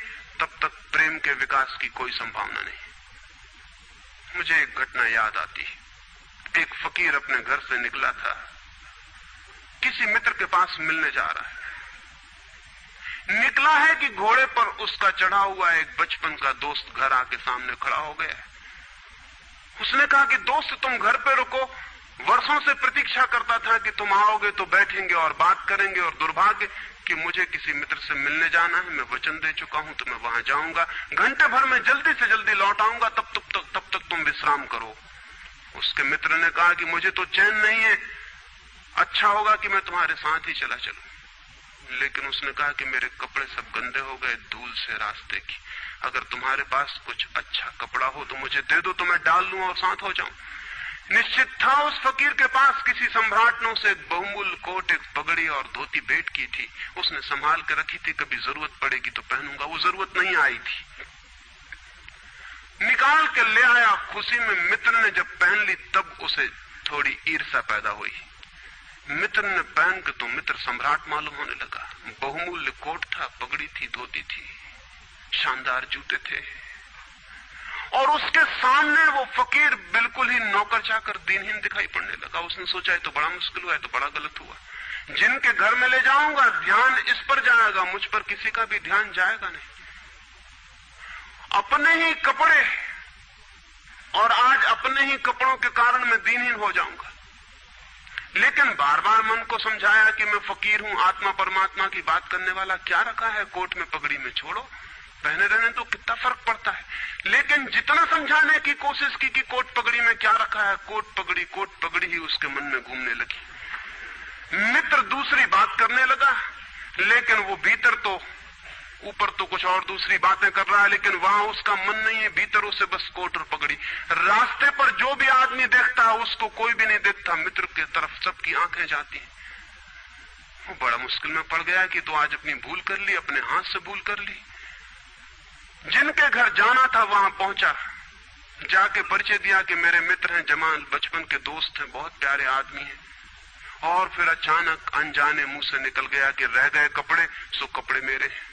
तब तक प्रेम के विकास की कोई संभावना नहीं। मुझे एक घटना याद आती है। एक फकीर अपने घर से निकला था, किसी मित्र के पास मिलने जा रहा है। निकला है कि घोड़े पर उसका चढ़ा हुआ एक बचपन का दोस्त घर आके सामने खड़ा हो गया है। उसने कहा कि दोस्त तुम घर पे रुको, वर्षों से प्रतीक्षा करता था कि तुम आओगे तो बैठेंगे और बात करेंगे, और दुर्भाग्य कि मुझे किसी मित्र से मिलने जाना है, मैं वचन दे चुका हूं तो मैं वहां जाऊंगा, घंटे भर में जल्दी से जल्दी लौट आऊंगा, तब तक तुम विश्राम करो। उसके मित्र ने कहा कि मुझे तो चैन नहीं है, अच्छा होगा कि मैं तुम्हारे साथ ही चला चलूं। लेकिन उसने कहा कि मेरे कपड़े सब गंदे हो गए धूल से रास्ते की, अगर तुम्हारे पास कुछ अच्छा कपड़ा हो तो मुझे दे दो, तो मैं डाल लूं और साथ हो जाऊं। निश्चित था उस फकीर के पास किसी सम्राट ने उसे एक बहुमूल्य कोट, एक पगड़ी और धोती भेंट की थी। उसने संभाल के रखी थी, कभी जरूरत पड़ेगी तो पहनूंगा। वो जरूरत नहीं आई थी, निकाल के ले आया। खुशी में मित्र ने जब पहन ली तब उसे थोड़ी ईर्ष्या पैदा हुई। मित्र ने पहन के तो मित्र सम्राट मालूम होने लगा। बहुमूल्य कोट था, पगड़ी थी, धोती थी, शानदार जूते थे, और उसके सामने वो फकीर बिल्कुल ही नौकर चाकर दीनहीन दिखाई पड़ने लगा। उसने सोचा है तो बड़ा मुश्किल हुआ है, तो बड़ा गलत हुआ। जिनके घर में ले जाऊंगा ध्यान इस पर जाएगा, मुझ पर किसी का भी ध्यान जाएगा नहीं। अपने ही कपड़े, और आज अपने ही कपड़ों के कारण मैं दीनहीन हो जाऊंगा। लेकिन बार बार मन को समझाया कि मैं फकीर हूं, आत्मा परमात्मा की बात करने वाला, क्या रखा है कोट में पगड़ी में, छोड़ो, पहने रहने तो कितना फर्क पड़ता है। लेकिन जितना समझाने की कोशिश की कि कोट पगड़ी में क्या रखा है, कोट पगड़ी ही उसके मन में घूमने लगी। मित्र दूसरी बात करने लगा, लेकिन वो भीतर तो, ऊपर तो कुछ और दूसरी बातें कर रहा है, लेकिन वहां उसका मन नहीं है, भीतर उसे बस कोट और पगड़ी। रास्ते पर जो भी आदमी देखता है उसको कोई भी नहीं देखता, मित्र की तरफ सबकी आंखें जाती हैं। वो बड़ा मुश्किल में पड़ गया कि तो आज अपनी भूल कर ली, अपने हाथ से भूल कर ली। जिनके घर जाना था वहां पहुंचा, जाके परिचय दिया कि मेरे मित्र हैं, जमाल बचपन के दोस्त हैं, बहुत प्यारे आदमी हैं। और फिर अचानक अनजाने मुंह से निकल गया कि रह गए कपड़े सो कपड़े मेरे हैं।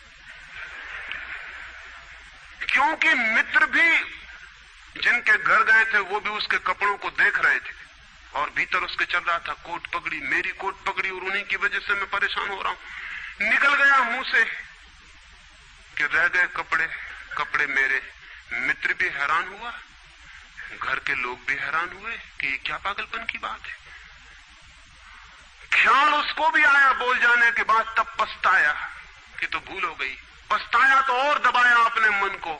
क्योंकि मित्र भी जिनके घर गए थे वो भी उसके कपड़ों को देख रहे थे, और भीतर उसके चल रहा था कोट पगड़ी, मेरी कोट पगड़ी, और उन्हीं की वजह से मैं परेशान हो रहा हूं। निकल गया मुंह से कि रह गए कपड़े मेरे। मित्र भी हैरान हुआ, घर के लोग भी हैरान हुए कि क्या पागलपन की बात है। ख्याल उसको भी आया बोल जाने के बाद, तब पछताया कि तो भूल हो गई। पछताया तो और दबाया अपने मन को,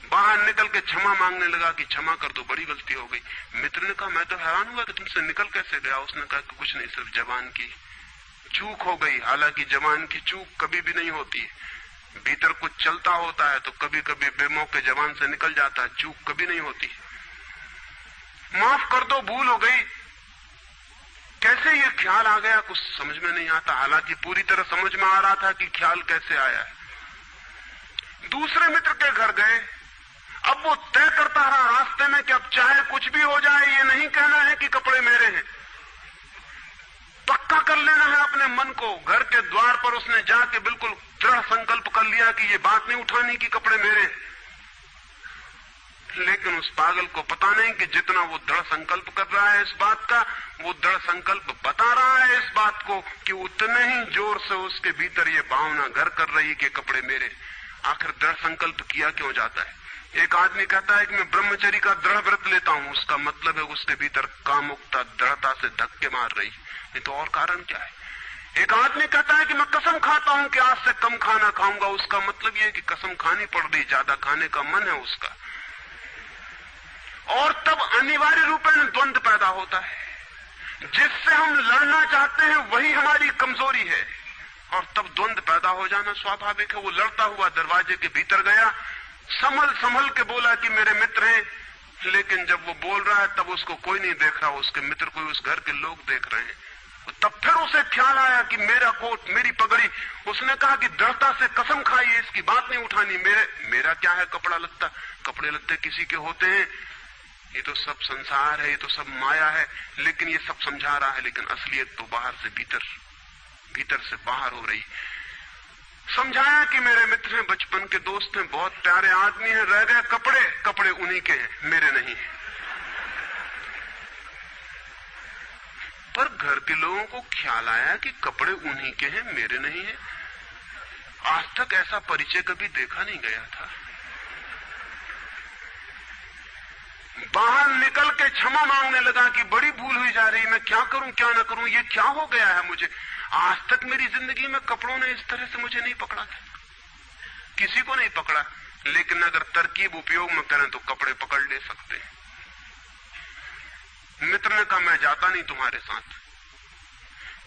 बाहर निकल के क्षमा मांगने लगा कि क्षमा कर दो, बड़ी गलती हो गई। मित्र ने कहा मैं तो हैरान हुआ कि तुमसे निकल कैसे गया। उसने कहा कि कुछ नहीं, सिर्फ जबान की चूक हो गई। हालांकि जबान की चूक कभी भी नहीं होती है, भीतर कुछ चलता होता है तो कभी कभी बेमौके जबान से निकल जाता है, चूक कभी नहीं होती। माफ कर दो, भूल हो गई। कैसे ये ख्याल आ गया कुछ समझ में नहीं आता, हालांकि पूरी तरह समझ में आ रहा था कि ख्याल कैसे आया है। दूसरे मित्र के घर गए। अब वो तय करता रहा रास्ते में कि अब चाहे कुछ भी हो जाए, ये नहीं कहना है कि कपड़े मेरे हैं, पक्का कर लेना है अपने मन को। घर के द्वार पर उसने जाके बिल्कुल दृढ़ संकल्प कर लिया कि ये बात नहीं उठानी कि कपड़े मेरे हैं। लेकिन उस पागल को पता नहीं कि जितना वो दृढ़ संकल्प कर रहा है इस बात का, वो दृढ़ संकल्प बता रहा है इस बात को कि उतने ही जोर से उसके भीतर ये भावना घर कर रही कि कपड़े मेरे। आखिर दृढ़ संकल्प किया क्यों जाता है? एक आदमी कहता है कि मैं ब्रह्मचर्य का दृढ़ व्रत लेता हूं, उसका मतलब है उसके भीतर कामुकता दृढ़ता से धक्के मार रही, नहीं तो और कारण क्या है? एक आदमी कहता है कि मैं कसम खाता हूं कि आज से कम खाना खाऊंगा, उसका मतलब यह है कि कसम खानी पड़ रही, ज्यादा खाने का मन है उसका। और तब अनिवार्य रूप में द्वंद्व पैदा होता है। जिससे हम लड़ना चाहते हैं वही हमारी कमजोरी है, और तब द्वंद्व पैदा हो जाना स्वाभाविक है। वो लड़ता हुआ दरवाजे के भीतर गया, संभल संभल के बोला कि मेरे मित्र हैं, लेकिन जब वो बोल रहा है तब उसको कोई नहीं देख रहा, उसके मित्र कोई उस घर के लोग देख रहे हैं। तब फिर उसे ख्याल आया कि मेरा कोट, मेरी पगड़ी। उसने कहा कि दृढ़ता से कसम खाई, इसकी बात नहीं उठानी। मेरा क्या है कपड़ा लत्ता? कपड़े लत्ते किसी के होते हैं, ये तो सब संसार है, ये तो सब माया है। लेकिन ये सब समझा रहा है, लेकिन असलियत तो बाहर से भीतर, भीतर से बाहर हो रही। समझाया कि मेरे मित्र हैं, बचपन के दोस्त हैं, बहुत प्यारे आदमी हैं, रह गए कपड़े, कपड़े उन्हीं के हैं, मेरे नहीं है। पर घर के लोगों को ख्याल आया कि कपड़े उन्हीं के हैं, मेरे नहीं है। आज तक ऐसा परिचय कभी देखा नहीं गया था। बाहर निकल के क्षमा मांगने लगा कि बड़ी भूल हुई जा रही, मैं क्या करूं क्या ना करूं, ये क्या हो गया है मुझे। आज तक मेरी जिंदगी में कपड़ों ने इस तरह से मुझे नहीं पकड़ा था, किसी को नहीं पकड़ा। लेकिन अगर तरकीब उपयोग में करें तो कपड़े पकड़ ले सकते हैं। मित्र ने कहा मैं जाता नहीं तुम्हारे साथ,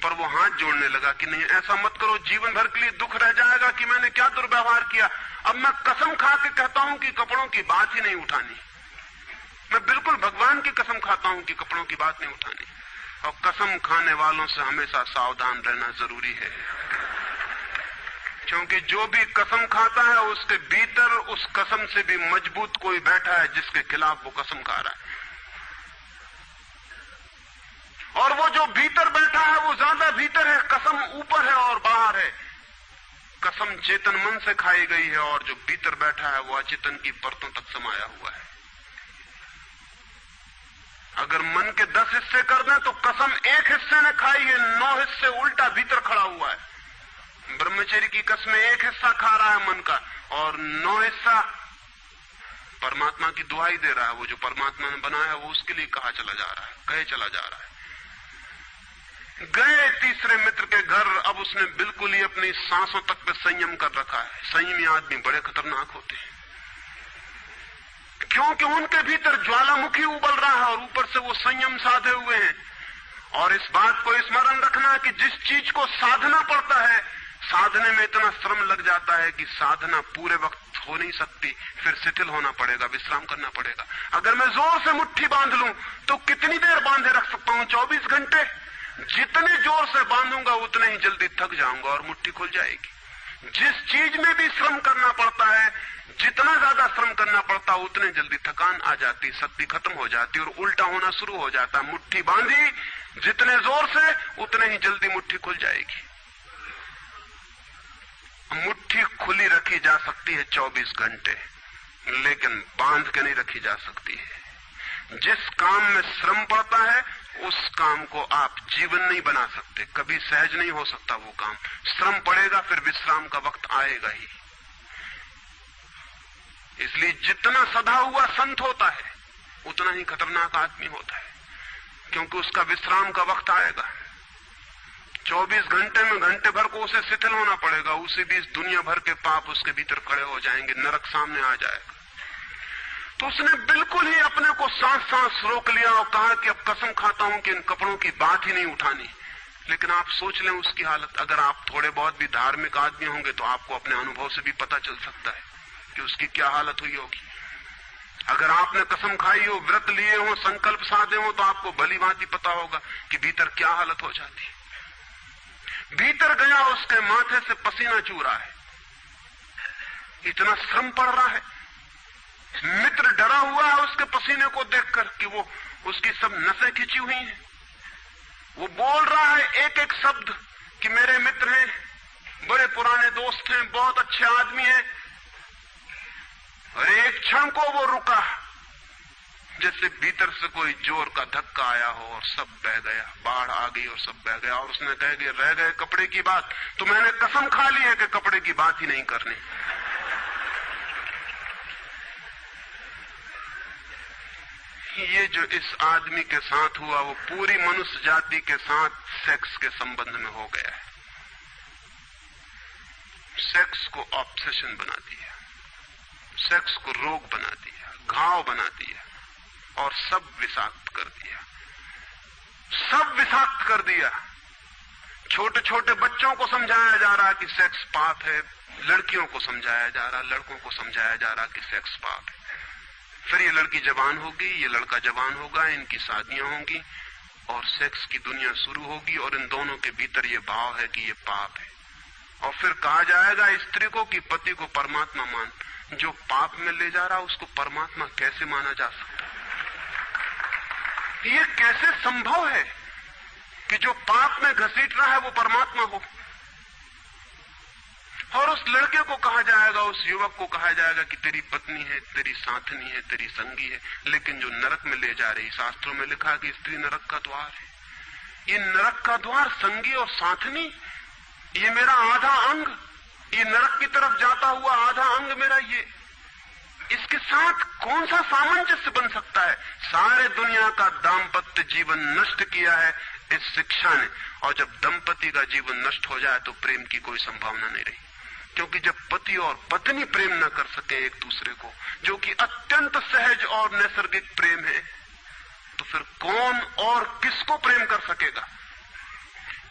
पर वो हाथ जोड़ने लगा कि नहीं ऐसा मत करो, जीवन भर के लिए दुख रह जाएगा कि मैंने क्या दुर्व्यवहार किया। अब मैं कसम खा के कहता हूं कि कपड़ों की बात ही नहीं उठानी। मैं बिल्कुल भगवान की कसम खाता हूं कि कपड़ों की बात नहीं उठानी। और कसम खाने वालों से हमेशा सावधान रहना जरूरी है, क्योंकि जो भी कसम खाता है उसके भीतर उस कसम से भी मजबूत कोई बैठा है जिसके खिलाफ वो कसम खा रहा है। और वो जो भीतर बैठा है वो ज्यादा भीतर है, कसम ऊपर है और बाहर है। कसम चेतन मन से खाई गई है और जो भीतर बैठा है वो अचेतन की परतों तक समाया हुआ है। अगर मन के 10 हिस्से कर दें तो कसम एक हिस्से ने खाई है, 9 हिस्से उल्टा भीतर खड़ा हुआ है। ब्रह्मचर्य की कसम एक हिस्सा खा रहा है मन का, और 9 हिस्सा परमात्मा की दुहाई दे रहा है। वो जो परमात्मा ने बनाया है वो उसके लिए कहा चला जा रहा है, कहे चला जा रहा है। गए तीसरे मित्र के घर। अब उसने बिल्कुल ही अपनी सांसों तक पे संयम कर रखा है। संयमी आदमी बड़े खतरनाक होते हैं, क्योंकि उनके भीतर ज्वालामुखी उबल रहा है और ऊपर से वो संयम साधे हुए हैं। और इस बात को स्मरण रखना कि जिस चीज को साधना पड़ता है, साधने में इतना श्रम लग जाता है कि साधना पूरे वक्त हो नहीं सकती, फिर शिथिल होना पड़ेगा, विश्राम करना पड़ेगा। अगर मैं जोर से मुट्ठी बांध लूं तो कितनी देर बांधे रख सकता हूं? 24 घंटे। जितने जोर से बांधूंगा उतने ही जल्दी थक जाऊंगा और मुट्ठी खुल जाएगी। जिस चीज में भी श्रम करना पड़ता है, जितना ज्यादा श्रम करना पड़ता है उतने जल्दी थकान आ जाती, शक्ति खत्म हो जाती और उल्टा होना शुरू हो जाता है। मुट्ठी बांधी जितने जोर से उतने ही जल्दी मुट्ठी खुल जाएगी। मुट्ठी खुली रखी जा सकती है 24 घंटे, लेकिन बांध के नहीं रखी जा सकती है। जिस काम में श्रम पड़ता है उस काम को आप जीवन नहीं बना सकते, कभी सहज नहीं हो सकता वो काम। श्रम पड़ेगा, फिर विश्राम का वक्त आएगा ही। इसलिए जितना सदा हुआ संत होता है उतना ही खतरनाक आदमी होता है, क्योंकि उसका विश्राम का वक्त आएगा। 24 घंटे में घंटे भर को उसे शिथिल होना पड़ेगा, उसी बीच दुनिया भर के पाप उसके भीतर खड़े हो जाएंगे, नरक सामने आ जाएगा। तो उसने बिल्कुल ही अपने को सांस सांस रोक लिया और कहा कि अब कसम खाता हूं कि इन कपड़ों की बात ही नहीं उठानी। लेकिन आप सोच लें उसकी हालत, अगर आप थोड़े बहुत भी धार्मिक आदमी होंगे तो आपको अपने अनुभव से भी पता चल सकता है कि उसकी क्या हालत हुई होगी। अगर आपने कसम खाई हो, व्रत लिए हो, संकल्प साधे हो, तो आपको भली भांति पता होगा कि भीतर क्या हालत हो जाती है। भीतर गया उसके माथे से पसीना चू रहा है, इतना श्रम पड़ रहा है। मित्र डरा हुआ है उसके पसीने को देखकर कि वो उसकी सब नसें खिंची हुई हैं। वो बोल रहा है एक एक शब्द कि मेरे मित्र हैं, बड़े पुराने दोस्त हैं, बहुत अच्छे आदमी हैं। और एक क्षण को वो रुका, जैसे भीतर से कोई जोर का धक्का आया हो और सब बह गया, बाढ़ आ गई और सब बह गया। और उसने कह के रह गए कपड़े की बात, तो मैंने कसम खा ली है कि कपड़े की बात ही नहीं करनी। ये जो इस आदमी के साथ हुआ वो पूरी मनुष्य जाति के साथ सेक्स के संबंध में हो गया है। सेक्स को ऑब्सेशन बना दिया, सेक्स को रोग बना दिया, घाव बना दिया और सब विषाक्त कर दिया, सब विषाक्त कर दिया। छोटे छोटे बच्चों को समझाया जा रहा कि सेक्स पाप है, लड़कियों को समझाया जा रहा, लड़कों को समझाया जा रहा कि सेक्स पाप है। फिर ये लड़की जवान होगी, ये लड़का जवान होगा, इनकी शादियां होंगी और सेक्स की दुनिया शुरू होगी और इन दोनों के भीतर ये भाव है कि ये पाप है। और फिर कहा जाएगा स्त्री को कि पति को परमात्मा मान। जो पाप में ले जा रहा उसको परमात्मा कैसे माना जा सकता? ये कैसे संभव है कि जो पाप में घसीट रहा है वो परमात्मा हो? और उस लड़के को कहा जाएगा, उस युवक को कहा जाएगा कि तेरी पत्नी है, तेरी साथनी है, तेरी संगी है। लेकिन जो नरक में ले जा रही, शास्त्रों में लिखा कि स्त्री नरक का द्वार है। ये नरक का द्वार, संगी और साथनी, ये मेरा आधा अंग, ये नरक की तरफ जाता हुआ आधा अंग मेरा, ये इसके साथ कौन सा सामंजस्य बन सकता है? सारे दुनिया का दाम्पत्य जीवन नष्ट किया है इस शिक्षा ने। और जब दंपति का जीवन नष्ट हो जाए तो प्रेम की कोई संभावना नहीं रही। क्योंकि जब पति और पत्नी प्रेम न कर सके एक दूसरे को, जो कि अत्यंत सहज और नैसर्गिक प्रेम है, तो फिर कौन और किसको प्रेम कर सकेगा?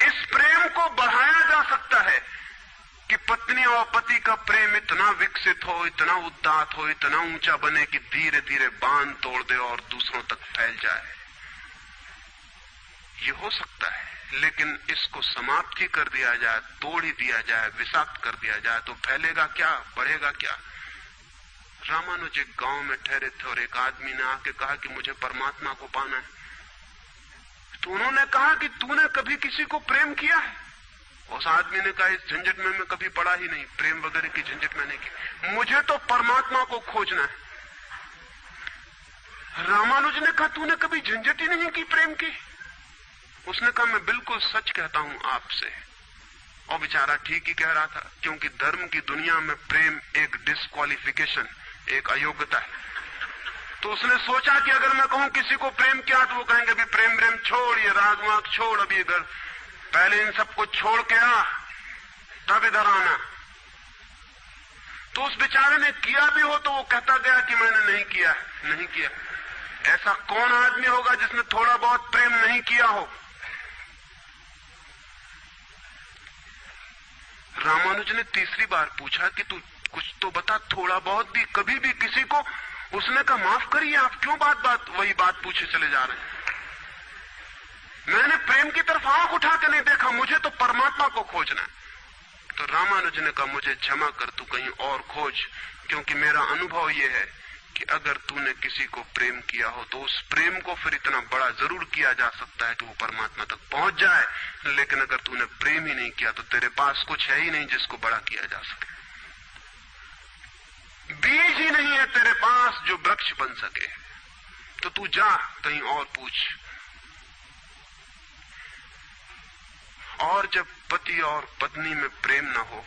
इस प्रेम को बढ़ाया जा सकता है कि पत्नी और पति का प्रेम इतना विकसित हो, इतना उदात्त हो, इतना ऊंचा बने कि धीरे धीरे बांध तोड़ दे और दूसरों तक फैल जाए। ये हो सकता है, लेकिन इसको समाप्त ही कर दिया जाए, तोड़ ही दिया जाए, विषाक्त कर दिया जाए तो फैलेगा क्या, बढ़ेगा क्या? रामानुज एक गांव में ठहरे थे और एक आदमी ने आके कहा कि मुझे परमात्मा को पाना है। तो उन्होंने कहा कि तूने कभी किसी को प्रेम किया है? उस आदमी ने कहा इस झंझट में मैं कभी पड़ा ही नहीं, प्रेम वगैरह की झंझट मैंने की, मुझे तो परमात्मा को खोजना है। रामानुज ने कहा तूने कभी झंझट ही नहीं की प्रेम की? उसने कहा मैं बिल्कुल सच कहता हूं आपसे। और बेचारा ठीक ही कह रहा था, क्योंकि धर्म की दुनिया में प्रेम एक डिस्क्वालिफिकेशन, एक अयोग्यता है। तो उसने सोचा कि अगर मैं कहूं किसी को प्रेम किया तो वो कहेंगे अभी प्रेम प्रेम छोड़, ये राग वाग छोड़, अभी इधर पहले इन सबको छोड़ के आ, तब इधर आना। तो उस बेचारे ने किया भी हो तो वो कहता गया कि मैंने नहीं किया, नहीं किया। ऐसा कौन आदमी होगा जिसने थोड़ा बहुत प्रेम नहीं किया हो? रामानुज ने तीसरी बार पूछा कि तू कुछ तो बता, थोड़ा बहुत भी, कभी भी किसी को? उसने कहा माफ करिए, आप क्यों बात वही बात पूछे चले जा रहे हैं? मैंने प्रेम की तरफ आंख उठा के नहीं देखा, मुझे तो परमात्मा को खोजना है। तो रामानुज ने कहा मुझे क्षमा कर, तू कहीं और खोज, क्योंकि मेरा अनुभव यह है कि अगर तूने किसी को प्रेम किया हो तो उस प्रेम को फिर इतना बड़ा जरूर किया जा सकता है कि वो परमात्मा तक पहुंच जाए। लेकिन अगर तूने प्रेम ही नहीं किया तो तेरे पास कुछ है ही नहीं जिसको बड़ा किया जा सके। बीज ही नहीं है तेरे पास जो वृक्ष बन सके। तो तू जा कहीं और पूछ। और जब पति और पत्नी में प्रेम न हो,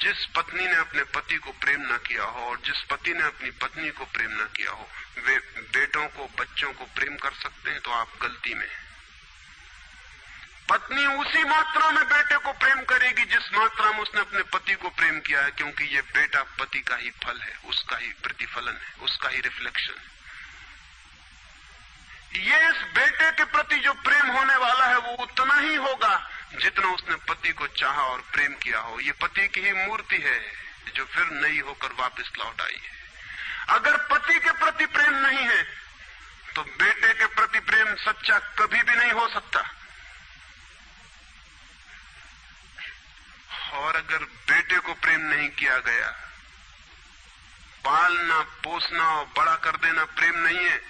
जिस पत्नी ने अपने पति को प्रेम न किया हो और जिस पति ने अपनी पत्नी को प्रेम न किया हो, वे बेटों को, बच्चों को प्रेम कर सकते हैं तो आप गलती में। पत्नी उसी मात्रा में बेटे को प्रेम करेगी जिस मात्रा में उसने अपने पति को प्रेम किया है, क्योंकि ये बेटा पति का ही फल है, उसका ही प्रतिफलन है, उसका ही रिफ्लेक्शन है। ये इस बेटे के प्रति जो प्रेम होने वाला है वो उतना ही होगा जितना उसने पति को चाहा और प्रेम किया हो। ये पति की ही मूर्ति है जो फिर नई होकर वापस लौट आई है। अगर पति के प्रति प्रेम नहीं है तो बेटे के प्रति प्रेम सच्चा कभी भी नहीं हो सकता। और अगर बेटे को प्रेम नहीं किया गया, पालना पोसना और बड़ा कर देना प्रेम नहीं है,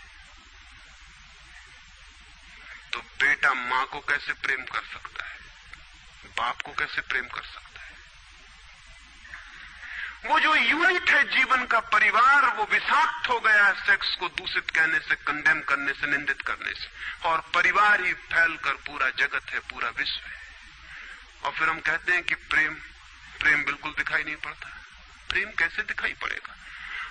तो बेटा मां को कैसे प्रेम कर सकता है, बाप को कैसे प्रेम कर सकता है? वो जो यूनिट है जीवन का परिवार, वो विषाक्त हो गया है सेक्स को दूषित कहने से, कंडेम करने से, निंदित करने से, और परिवार ही फैलकर पूरा जगत है, पूरा विश्व है। और फिर हम कहते हैं कि प्रेम बिल्कुल दिखाई नहीं पड़ता। प्रेम कैसे दिखाई पड़ेगा?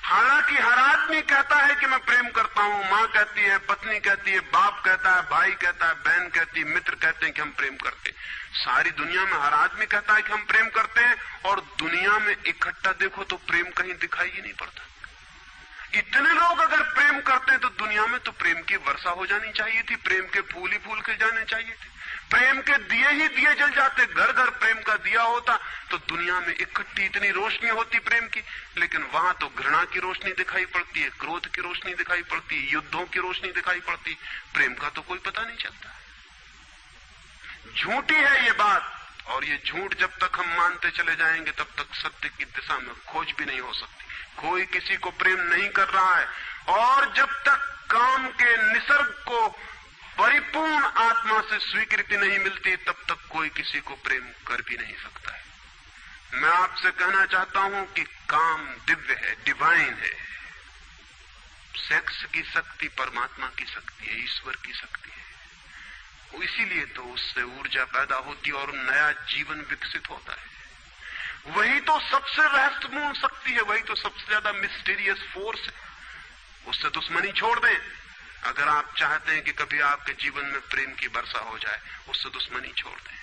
हालांकि हर आदमी कहता है कि मैं प्रेम करता हूं, मां कहती है, पत्नी कहती है, बाप कहता है, भाई कहता है, बहन कहती है, मित्र कहते हैं कि हम प्रेम करते हैं। सारी दुनिया में हर आदमी कहता है कि हम प्रेम करते हैं, और दुनिया में इकट्ठा देखो तो प्रेम कहीं दिखाई ही नहीं पड़ता। इतने लोग अगर प्रेम करते हैं तो दुनिया में तो प्रेम की वर्षा हो जानी चाहिए थी, प्रेम के फूल ही फूल खिल जाने चाहिए थे, प्रेम के दिए ही दिए जल जाते, घर घर प्रेम का दिया होता तो दुनिया में इकट्ठी इतनी रोशनी होती प्रेम की। लेकिन वहां तो घृणा की रोशनी दिखाई पड़ती है, क्रोध की रोशनी दिखाई पड़ती है, युद्धों की रोशनी दिखाई पड़ती, प्रेम का तो कोई पता नहीं चलता। झूठी है ये बात, और ये झूठ जब तक हम मानते चले जाएंगे तब तक सत्य की दिशा में खोज भी नहीं हो सकती। कोई किसी को प्रेम नहीं कर रहा है, और जब तक काम के निसर्ग को परिपूर्ण आत्मा से स्वीकृति नहीं मिलती तब तक कोई किसी को प्रेम कर भी नहीं सकता है। मैं आपसे कहना चाहता हूं कि काम दिव्य है, डिवाइन है। सेक्स की शक्ति परमात्मा की शक्ति है, ईश्वर की शक्ति है। इसीलिए तो उससे ऊर्जा पैदा होती है और नया जीवन विकसित होता है। वही तो सबसे रहस्यपूर्ण शक्ति है, वही तो सबसे ज्यादा मिस्टीरियस फोर्स है। उससे दुश्मनी छोड़ दें। अगर आप चाहते हैं कि कभी आपके जीवन में प्रेम की वर्षा हो जाए, उससे दुश्मनी छोड़ दें,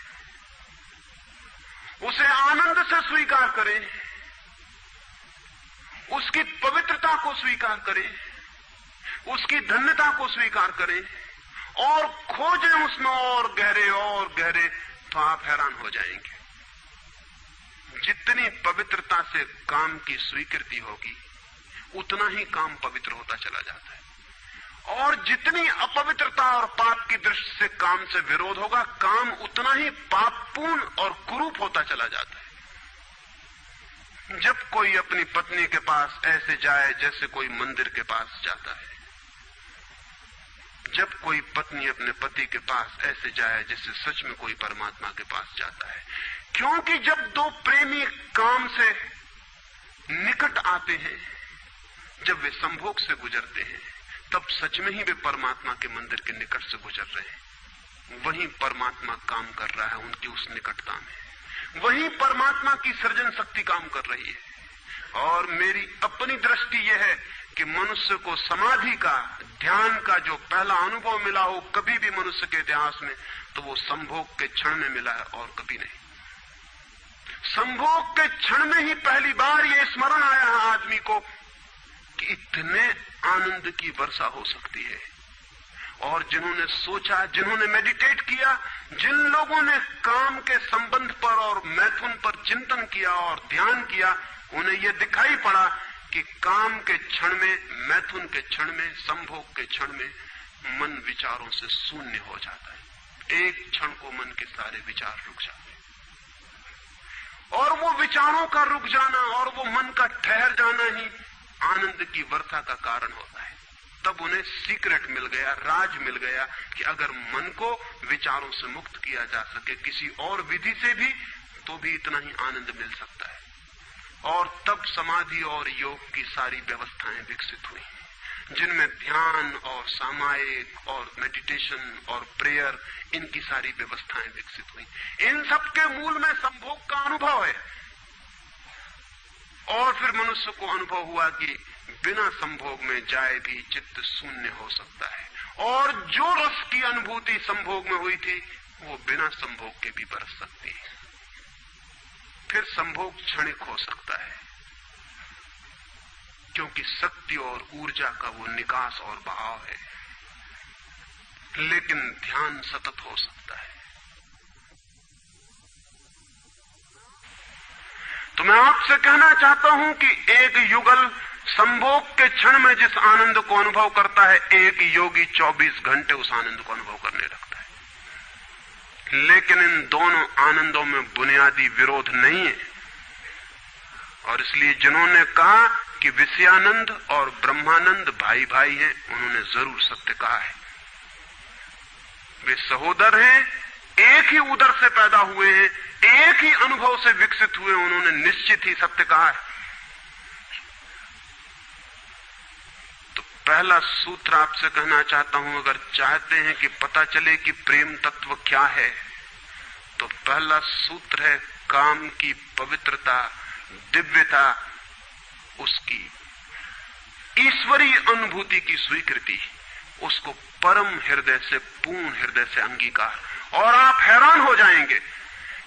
उसे आनंद से स्वीकार करें, उसकी पवित्रता को स्वीकार करें, उसकी धन्यता को स्वीकार करें, और खोजें उसमें और गहरे, तो आप हैरान हो जाएंगे। जितनी पवित्रता से काम की स्वीकृति होगी उतना ही काम पवित्र होता चला जाता है, और जितनी अपवित्रता और पाप की दृष्टि से काम से विरोध होगा, काम उतना ही पापपूर्ण और कुरूप होता चला जाता है। जब कोई अपनी पत्नी के पास ऐसे जाए जैसे कोई मंदिर के पास जाता है, जब कोई पत्नी अपने पति के पास ऐसे जाए जैसे सच में कोई परमात्मा के पास जाता है, क्योंकि जब दो प्रेमी काम से निकट आते हैं, जब वे संभोग से गुजरते हैं, तब सच में ही वे परमात्मा के मंदिर के निकट से गुजर रहे हैं। वहीं परमात्मा काम कर रहा है उनकी उस निकटता में, वहीं परमात्मा की सृजन शक्ति काम कर रही है। और मेरी अपनी दृष्टि यह है कि मनुष्य को समाधि का, ध्यान का जो पहला अनुभव मिला हो कभी भी मनुष्य के इतिहास में, तो वो संभोग के क्षण में मिला है और कभी नहीं। संभोग के क्षण में ही पहली बार ये स्मरण आया है आदमी को कि इतने आनंद की वर्षा हो सकती है। और जिन्होंने सोचा, जिन्होंने मेडिटेट किया, जिन लोगों ने काम के संबंध पर और मैथुन पर चिंतन किया और ध्यान किया, उन्हें यह दिखाई पड़ा कि काम के क्षण में, मैथुन के क्षण में, संभोग के क्षण में मन विचारों से शून्य हो जाता है। एक क्षण को मन के सारे विचार रुक जाते हैं, और वो विचारों का रुक जाना और वो मन का ठहर जाना ही आनंद की वर्षा का कारण होता है। तब उन्हें सीक्रेट मिल गया, राज मिल गया कि अगर मन को विचारों से मुक्त किया जा सके किसी और विधि से भी, तो भी इतना ही आनंद मिल सकता है। और तब समाधि और योग की सारी व्यवस्थाएं विकसित हुई, जिनमें ध्यान और सामायिक और मेडिटेशन और प्रेयर, इनकी सारी व्यवस्थाएं विकसित हुई। इन सब के मूल में संभोग का अनुभव है। और फिर मनुष्य को अनुभव हुआ कि बिना संभोग में जाए भी चित्त शून्य हो सकता है, और जो रस की अनुभूति संभोग में हुई थी वो बिना संभोग के भी बरस सकती है। फिर संभोग क्षणिक हो सकता है, क्योंकि शक्ति और ऊर्जा का वो निकास और बहाव है, लेकिन ध्यान सतत हो सकता है। तो मैं आपसे कहना चाहता हूं कि एक युगल संभोग के क्षण में जिस आनंद को अनुभव करता है, एक योगी 24 घंटे उस आनंद को अनुभव करने लगता है। लेकिन इन दोनों आनंदों में बुनियादी विरोध नहीं है, और इसलिए जिन्होंने कहा कि विषयानंद और ब्रह्मानंद भाई भाई हैं, उन्होंने जरूर सत्य कहा है। वे सहोदर हैं, एक ही उदर से पैदा हुए हैं, एक ही अनुभव से विकसित हुए, उन्होंने निश्चित ही सत्य कहा है। तो पहला सूत्र आपसे कहना चाहता हूं, अगर चाहते हैं कि पता चले कि प्रेम तत्व क्या है, तो पहला सूत्र है काम की पवित्रता, दिव्यता, उसकी ईश्वरीय अनुभूति की स्वीकृति, उसको परम हृदय से, पूर्ण हृदय से अंगीकार। और आप हैरान हो जाएंगे,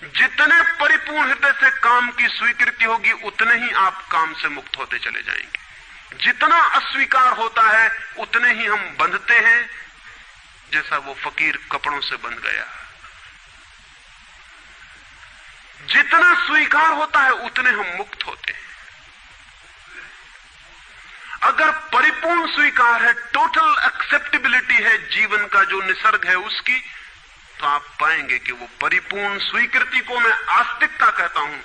जितने परिपूर्ण हृदय से काम की स्वीकृति होगी, उतने ही आप काम से मुक्त होते चले जाएंगे। जितना अस्वीकार होता है, उतने ही हम बंधते हैं, जैसा वो फकीर कपड़ों से बंध गया। जितना स्वीकार होता है, उतने हम मुक्त होते हैं। अगर परिपूर्ण स्वीकार है, टोटल एक्सेप्टेबिलिटी है जीवन का जो निसर्ग है उसकी, तो आप पाएंगे कि वो परिपूर्ण स्वीकृति को मैं आस्तिकता कहता हूं।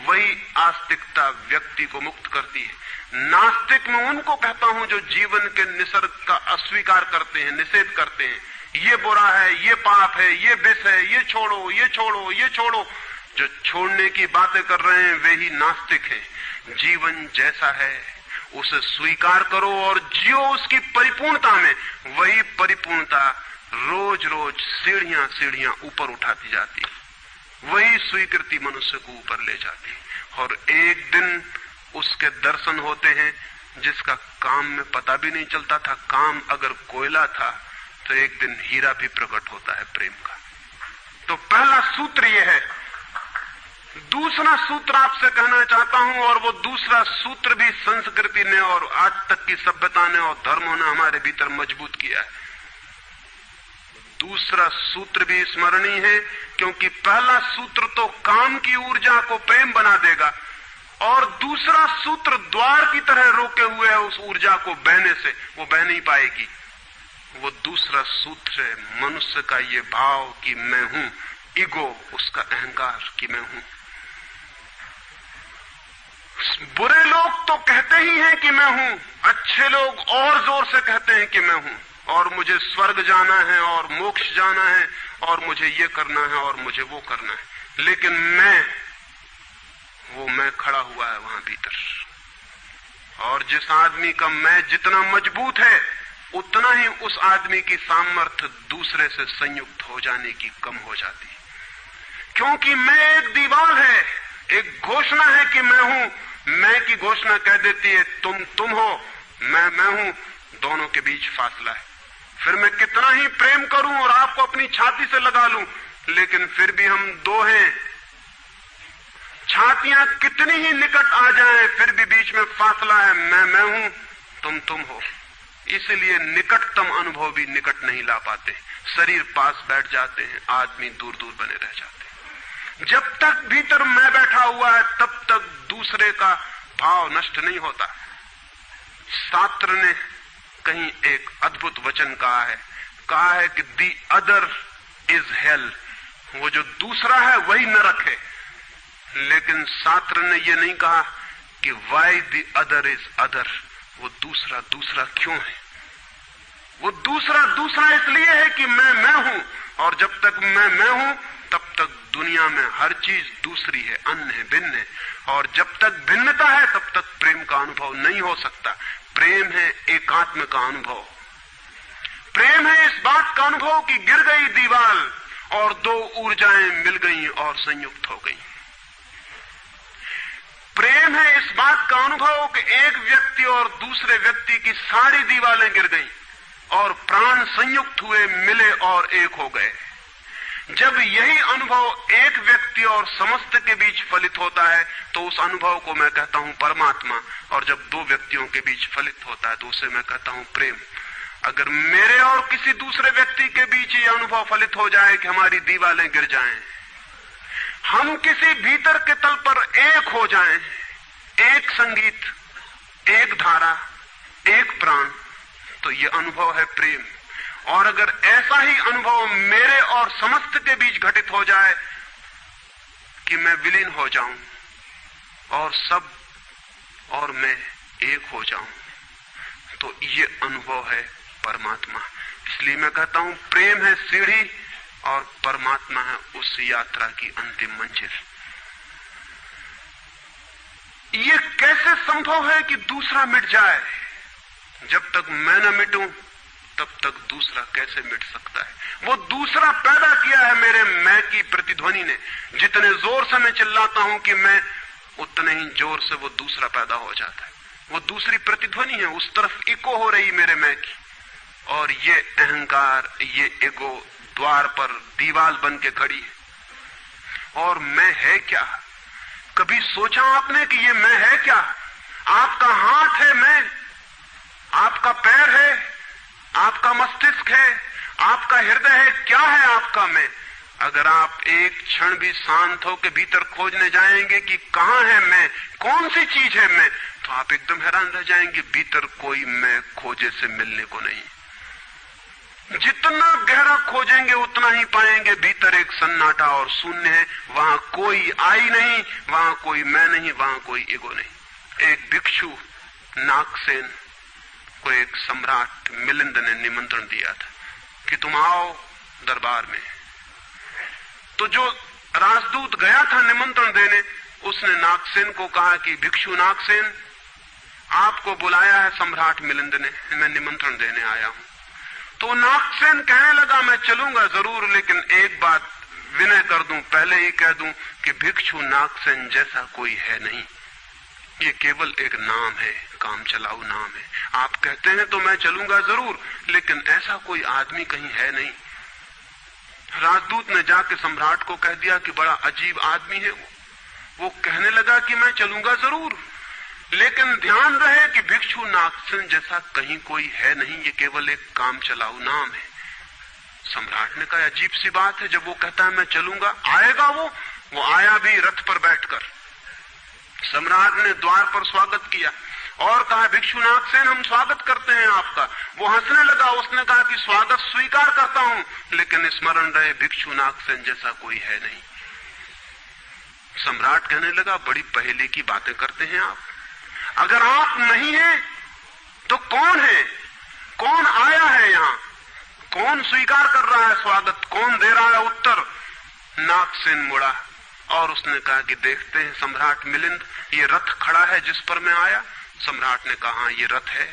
वही आस्तिकता व्यक्ति को मुक्त करती है। नास्तिक में उनको कहता हूं जो जीवन के निसर्ग का अस्वीकार करते हैं, निषेध करते हैं। ये बुरा है, ये पाप है, ये विष है, ये छोड़ो, ये छोड़ो, ये छोड़ो। जो छोड़ने की बातें कर रहे हैं वे ही नास्तिक हैं। जीवन जैसा है उसे स्वीकार करो और जियो उसकी परिपूर्णता में। वही परिपूर्णता रोज रोज सीढ़ियां सीढ़ियां ऊपर उठाती जाती है। वही स्वीकृति मनुष्य को ऊपर ले जाती है। और एक दिन उसके दर्शन होते हैं जिसका काम में पता भी नहीं चलता था। काम अगर कोयला था तो एक दिन हीरा भी प्रकट होता है प्रेम का। तो पहला सूत्र यह है। दूसरा सूत्र आपसे कहना चाहता हूं, और वो दूसरा सूत्र भी संस्कृति ने और आज तक की सभ्यता ने और धर्मों ने हमारे भीतर मजबूत किया है। दूसरा सूत्र भी स्मरणीय है, क्योंकि पहला सूत्र तो काम की ऊर्जा को प्रेम बना देगा, और दूसरा सूत्र द्वार की तरह रोके हुए है उस ऊर्जा को बहने से, वो बह नहीं पाएगी। वो दूसरा सूत्र है मनुष्य का ये भाव कि मैं हूं, ईगो, उसका अहंकार कि मैं हूं। बुरे लोग तो कहते ही हैं कि मैं हूं, अच्छे लोग और जोर से कहते हैं कि मैं हूं, और मुझे स्वर्ग जाना है और मोक्ष जाना है और मुझे ये करना है और मुझे वो करना है। लेकिन वो मैं खड़ा हुआ है वहां भीतर। और जिस आदमी का मैं जितना मजबूत है, उतना ही उस आदमी की सामर्थ्य दूसरे से संयुक्त हो जाने की कम हो जाती। क्योंकि मैं एक दीवार है, एक घोषणा है कि मैं हूं। मैं की घोषणा कह देती है तुम हो, मैं हूं। दोनों के बीच फासला है। फिर मैं कितना ही प्रेम करूं और आपको अपनी छाती से लगा लूं, लेकिन फिर भी हम दो हैं। छातियां कितनी ही निकट आ जाएं, फिर भी बीच में फासला है। मैं हूं, तुम हो। इसलिए निकटतम अनुभव भी निकट नहीं ला पाते। शरीर पास बैठ जाते हैं, आदमी दूर दूर बने रह जाते हैं। जब तक भीतर मैं बैठा हुआ है, तब तक दूसरे का भाव नष्ट नहीं होता। शास्त्र ने कहीं एक अद्भुत वचन कहा है कि दी अदर इज हेल। वो जो दूसरा है वही नरक है। लेकिन शास्त्र ने ये नहीं कहा कि why the other is other. वो दूसरा क्यों है? वो दूसरा इसलिए है कि मैं हूं, और जब तक मैं हूं तब तक दुनिया में हर चीज दूसरी है, अन्य है, भिन्न है। और जब तक भिन्नता है तब तक प्रेम का अनुभव नहीं हो सकता। प्रेम है एकात्म का अनुभव। प्रेम है इस बात का अनुभव कि गिर गई दीवार और दो ऊर्जाएं मिल गई और संयुक्त हो गई। प्रेम है इस बात का अनुभव कि एक व्यक्ति और दूसरे व्यक्ति की सारी दीवारें गिर गई और प्राण संयुक्त हुए, मिले और एक हो गए। जब यही अनुभव एक व्यक्ति और समस्त के बीच फलित होता है तो उस अनुभव को मैं कहता हूं परमात्मा, और जब दो व्यक्तियों के बीच फलित होता है तो उसे मैं कहता हूं प्रेम। अगर मेरे और किसी दूसरे व्यक्ति के बीच ये अनुभव फलित हो जाए कि हमारी दीवारें गिर जाएं, हम किसी भीतर के तल पर एक हो जाएं, एक संगीत, एक धारा, एक प्राण, तो ये अनुभव है प्रेम। और अगर ऐसा ही अनुभव मेरे और समस्त के बीच घटित हो जाए कि मैं विलीन हो जाऊं और सब और मैं एक हो जाऊं, तो ये अनुभव है परमात्मा। इसलिए मैं कहता हूं प्रेम है सीढ़ी और परमात्मा है उस यात्रा की अंतिम मंजिल। ये कैसे संभव है कि दूसरा मिट जाए? जब तक मैं न मिटूं तब तक दूसरा कैसे मिट सकता है? वो दूसरा पैदा किया है मेरे मैं की प्रतिध्वनि ने। जितने जोर से मैं चिल्लाता हूं कि मैं, उतने ही जोर से वो दूसरा पैदा हो जाता है। वो दूसरी प्रतिध्वनि है, उस तरफ इको हो रही मेरे मैं की। और ये अहंकार, ये ईगो द्वार पर दीवार बन के खड़ी है। और मैं है क्या? कभी सोचा आपने कि ये मैं है क्या? आपका हाथ है मैं, आपका पैर है, आपका मस्तिष्क है, आपका हृदय है, क्या है आपका मैं? अगर आप एक क्षण भी शांत हो के भीतर खोजने जाएंगे कि कहां है मैं, कौन सी चीज है मैं, तो आप एकदम हैरान रह जाएंगे। भीतर कोई मैं खोजे से मिलने को नहीं। जितना गहरा खोजेंगे उतना ही पाएंगे भीतर एक सन्नाटा और शून्य है। वहां कोई आई नहीं, वहां कोई मैं नहीं, वहां कोई ईगो नहीं। एक भिक्षु नागसेन को एक सम्राट मिलिंद ने निमंत्रण दिया था कि तुम आओ दरबार में। तो जो राजदूत गया था निमंत्रण देने, उसने नागसेन को कहा कि भिक्षु नागसेन, आपको बुलाया है सम्राट मिलिंद ने, मैं निमंत्रण देने आया हूं। तो नागसेन कहने लगा मैं चलूंगा जरूर, लेकिन एक बात विनय कर दूं, पहले ही कह दूं कि भिक्षु नागसेन जैसा कोई है नहीं। ये केवल एक नाम है, काम चलाऊ नाम है। आप कहते हैं तो मैं चलूंगा जरूर, लेकिन ऐसा कोई आदमी कहीं है नहीं। राजदूत ने जाके सम्राट को कह दिया कि बड़ा अजीब आदमी है वो कहने लगा कि मैं चलूंगा जरूर, लेकिन ध्यान रहे कि भिक्षु नागसेन जैसा कहीं कोई है नहीं, ये केवल एक काम चलाऊ नाम है। सम्राट ने कहा अजीब सी बात है, जब वो कहता है मैं चलूंगा, आएगा वो आया भी रथ पर बैठकर। सम्राट ने द्वार पर स्वागत किया और कहा भिक्षु नागसेन हम स्वागत करते हैं आपका। वो हंसने लगा, उसने कहा कि स्वागत स्वीकार करता हूं, लेकिन स्मरण रहे भिक्षु नागसेन जैसा कोई है नहीं। सम्राट कहने लगा बड़ी पहेली की बातें करते हैं आप। अगर आप नहीं हैं तो कौन है? कौन आया है यहां? कौन स्वीकार कर रहा है स्वागत? कौन दे रहा है उत्तर? नागसेन मुड़ा और उसने कहा कि देखते हैं सम्राट मिलिंद, ये रथ खड़ा है जिस पर मैं आया। सम्राट ने कहा ये रथ है।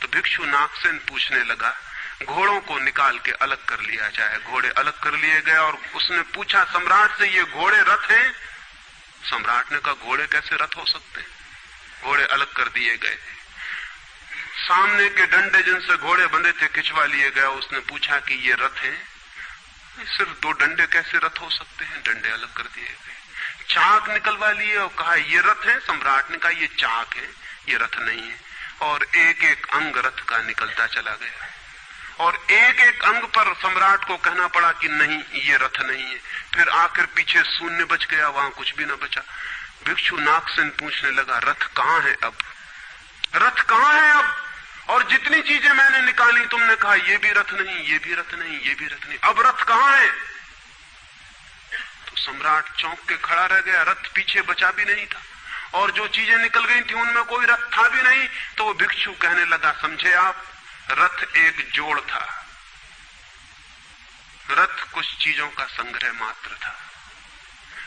तो भिक्षु नागसेन पूछने लगा घोड़ों को निकाल के अलग कर लिया जाए। घोड़े अलग कर लिए गए और उसने पूछा सम्राट से ये घोड़े रथ हैं? सम्राट ने कहा घोड़े कैसे रथ हो सकते हैं? घोड़े अलग कर दिए गए। सामने के डंडे जिनसे घोड़े बंधे थे खिंचवा लिए गए। उसने पूछा कि ये रथ हैं? सिर्फ दो डंडे कैसे रथ हो सकते हैं? डंडे अलग कर दिए गए। चाक निकलवा लिए और कहा ये रथ है? सम्राट ने कहा ये चाक है, ये रथ नहीं है। और एक एक अंग रथ का निकलता चला गया और एक एक अंग पर सम्राट को कहना पड़ा कि नहीं ये रथ नहीं है। फिर आखिर पीछे शून्य बच गया, वहां कुछ भी न बचा। भिक्षु नागसेन पूछने लगा रथ कहां है अब? रथ कहां है अब? और जितनी चीजें मैंने निकाली तुमने कहा ये भी रथ नहीं, ये भी रथ नहीं, ये भी रथ नहीं, अब रथ कहां है? तो सम्राट चौंक के खड़ा रह गया। रथ पीछे बचा भी नहीं था और जो चीजें निकल गई थी उनमें कोई रथ था भी नहीं। तो वो भिक्षु कहने लगा समझे आप, रथ एक जोड़ था, रथ कुछ चीजों का संग्रह मात्र था।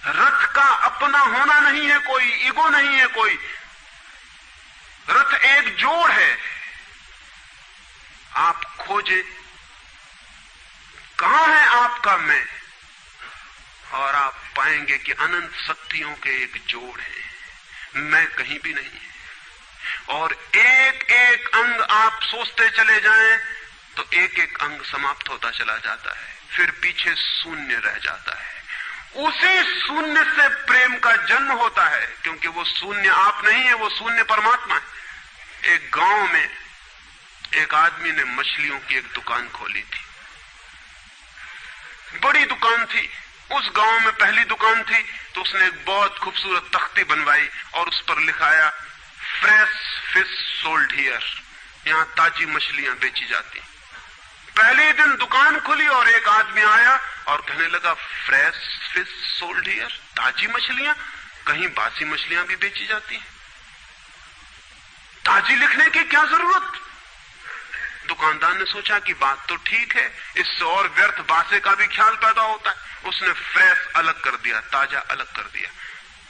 रथ का अपना होना नहीं है कोई, ईगो नहीं है कोई। रथ एक जोड़ है। आप खोजे कहां है आपका मैं, और आप पाएंगे कि अनंत शक्तियों के एक जोड़ है। मैं कहीं भी नहीं है। और एक एक अंग आप सोचते चले जाएं तो एक एक अंग समाप्त होता चला जाता है, फिर पीछे शून्य रह जाता है। उसी शून्य से प्रेम का जन्म होता है, क्योंकि वो शून्य आप नहीं है, वो शून्य परमात्मा है। एक गांव में एक आदमी ने मछलियों की एक दुकान खोली थी, बड़ी दुकान थी। उस गांव में पहली दुकान थी, तो उसने एक बहुत खूबसूरत तख्ती बनवाई और उस पर लिखाया फ्रेश फिश सोल्ड हियर, यहां ताजी मछलियां बेची जाती। पहले दिन दुकान खुली और एक आदमी आया और कहने लगा फ्रेश फिश सोल्ड हियर, ताजी मछलियां, कहीं बासी मछलियां भी बेची जाती हैं? ताजी लिखने की क्या जरूरत? दुकानदार ने सोचा कि बात तो ठीक है, इससे और व्यर्थ बासे का भी ख्याल पैदा होता है। उसने फ्रेश अलग कर दिया, ताजा अलग कर दिया।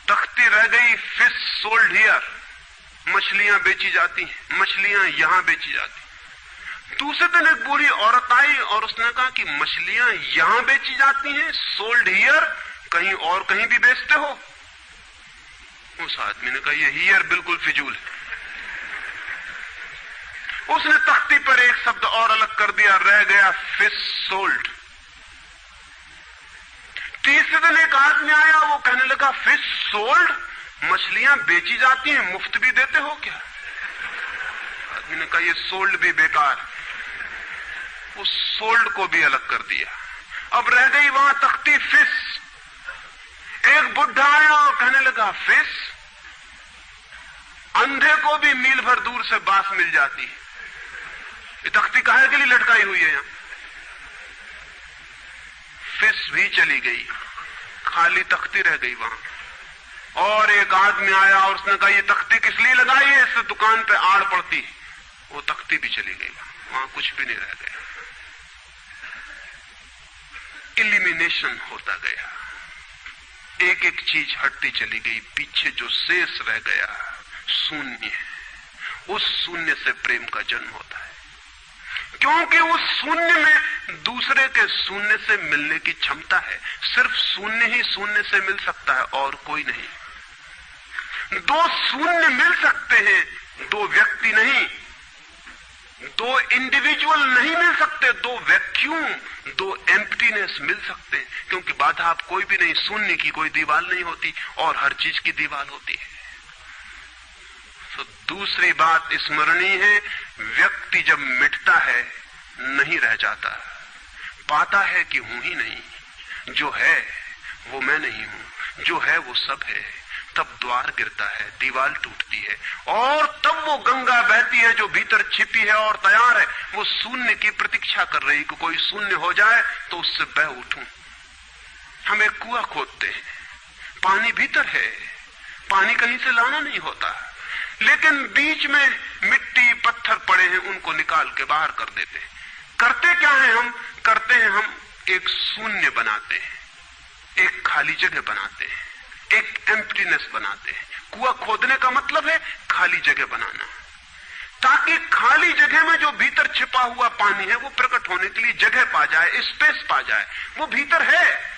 तख्ती रह गई फिश सोल्ड हियर, मछलियां बेची जाती हैं, मछलियां यहां बेची जाती। दूसरे दिन एक बूढ़ी औरत आई और उसने कहा कि मछलियां यहां बेची जाती हैं, सोल्ड हियर कहीं और कहीं भी बेचते हो? उस आदमी ने कहा ये हियर बिल्कुल फिजूल है। उसने तख्ती पर एक शब्द और अलग कर दिया, रह गया फिश सोल्ड। तीसरे दिन एक आदमी आया, वो कहने लगा फिश सोल्ड, मछलियां बेची जाती हैं, मुफ्त भी देते हो क्या? आदमी ने कहा ये सोल्ड भी बेकार, उस सोल्ड को भी अलग कर दिया। अब रह गई वहां तख्ती फिश। एक बुढ़ा आया और कहने लगा फिश, अंधे को भी मील भर दूर से बांस मिल जाती है, ये तख्ती काहे के लिए लटकाई हुई है? यहां फिश भी चली गई, खाली तख्ती रह गई वहां। और एक आदमी आया और उसने कहा ये तख्ती किस लिए लगाई है, इससे दुकान पे आड़ पड़ती। वो तख्ती भी चली गई, वहां कुछ भी नहीं रह गया। इलिमिनेशन होता गया, एक एक चीज हटती चली गई, पीछे जो शेष रह गया शून्य। उस शून्य से प्रेम का जन्म होता है, क्योंकि उस शून्य में दूसरे के शून्य से मिलने की क्षमता है। सिर्फ शून्य ही शून्य से मिल सकता है और कोई नहीं। दो शून्य मिल सकते हैं, दो व्यक्ति नहीं, दो इंडिविजुअल नहीं मिल सकते, दो वैक्यूम, दो एम्प्टीनेस मिल सकते हैं, क्योंकि बाधा आप कोई भी नहीं, शून्य की कोई दीवार नहीं होती और हर चीज की दीवार होती है। तो दूसरी बात स्मरणीय है, व्यक्ति जब मिटता है नहीं रह जाता, पाता है कि हूं ही नहीं, जो है वो मैं नहीं हूं, जो है वो सब है। तब द्वार गिरता है, दीवार टूटती है और तब वो गंगा बहती है जो भीतर छिपी है और तैयार है। वो शून्य की प्रतीक्षा कर रही कि कोई शून्य हो जाए तो उससे बह उठूं। हम एक कुआं खोदते हैं, पानी भीतर है, पानी कहीं से लाना नहीं होता, लेकिन बीच में मिट्टी पत्थर पड़े हैं, उनको निकाल के बाहर कर देते हैं। करते क्या है हम? करते हैं हम एक शून्य बनाते हैं, एक खाली जगह बनाते हैं, एक एम्प्टीनेस बनाते हैं। कुआं खोदने का मतलब है खाली जगह बनाना, ताकि खाली जगह में जो भीतर छिपा हुआ पानी है वो प्रकट होने के लिए जगह पा जाए, स्पेस पा जाए। वो भीतर है,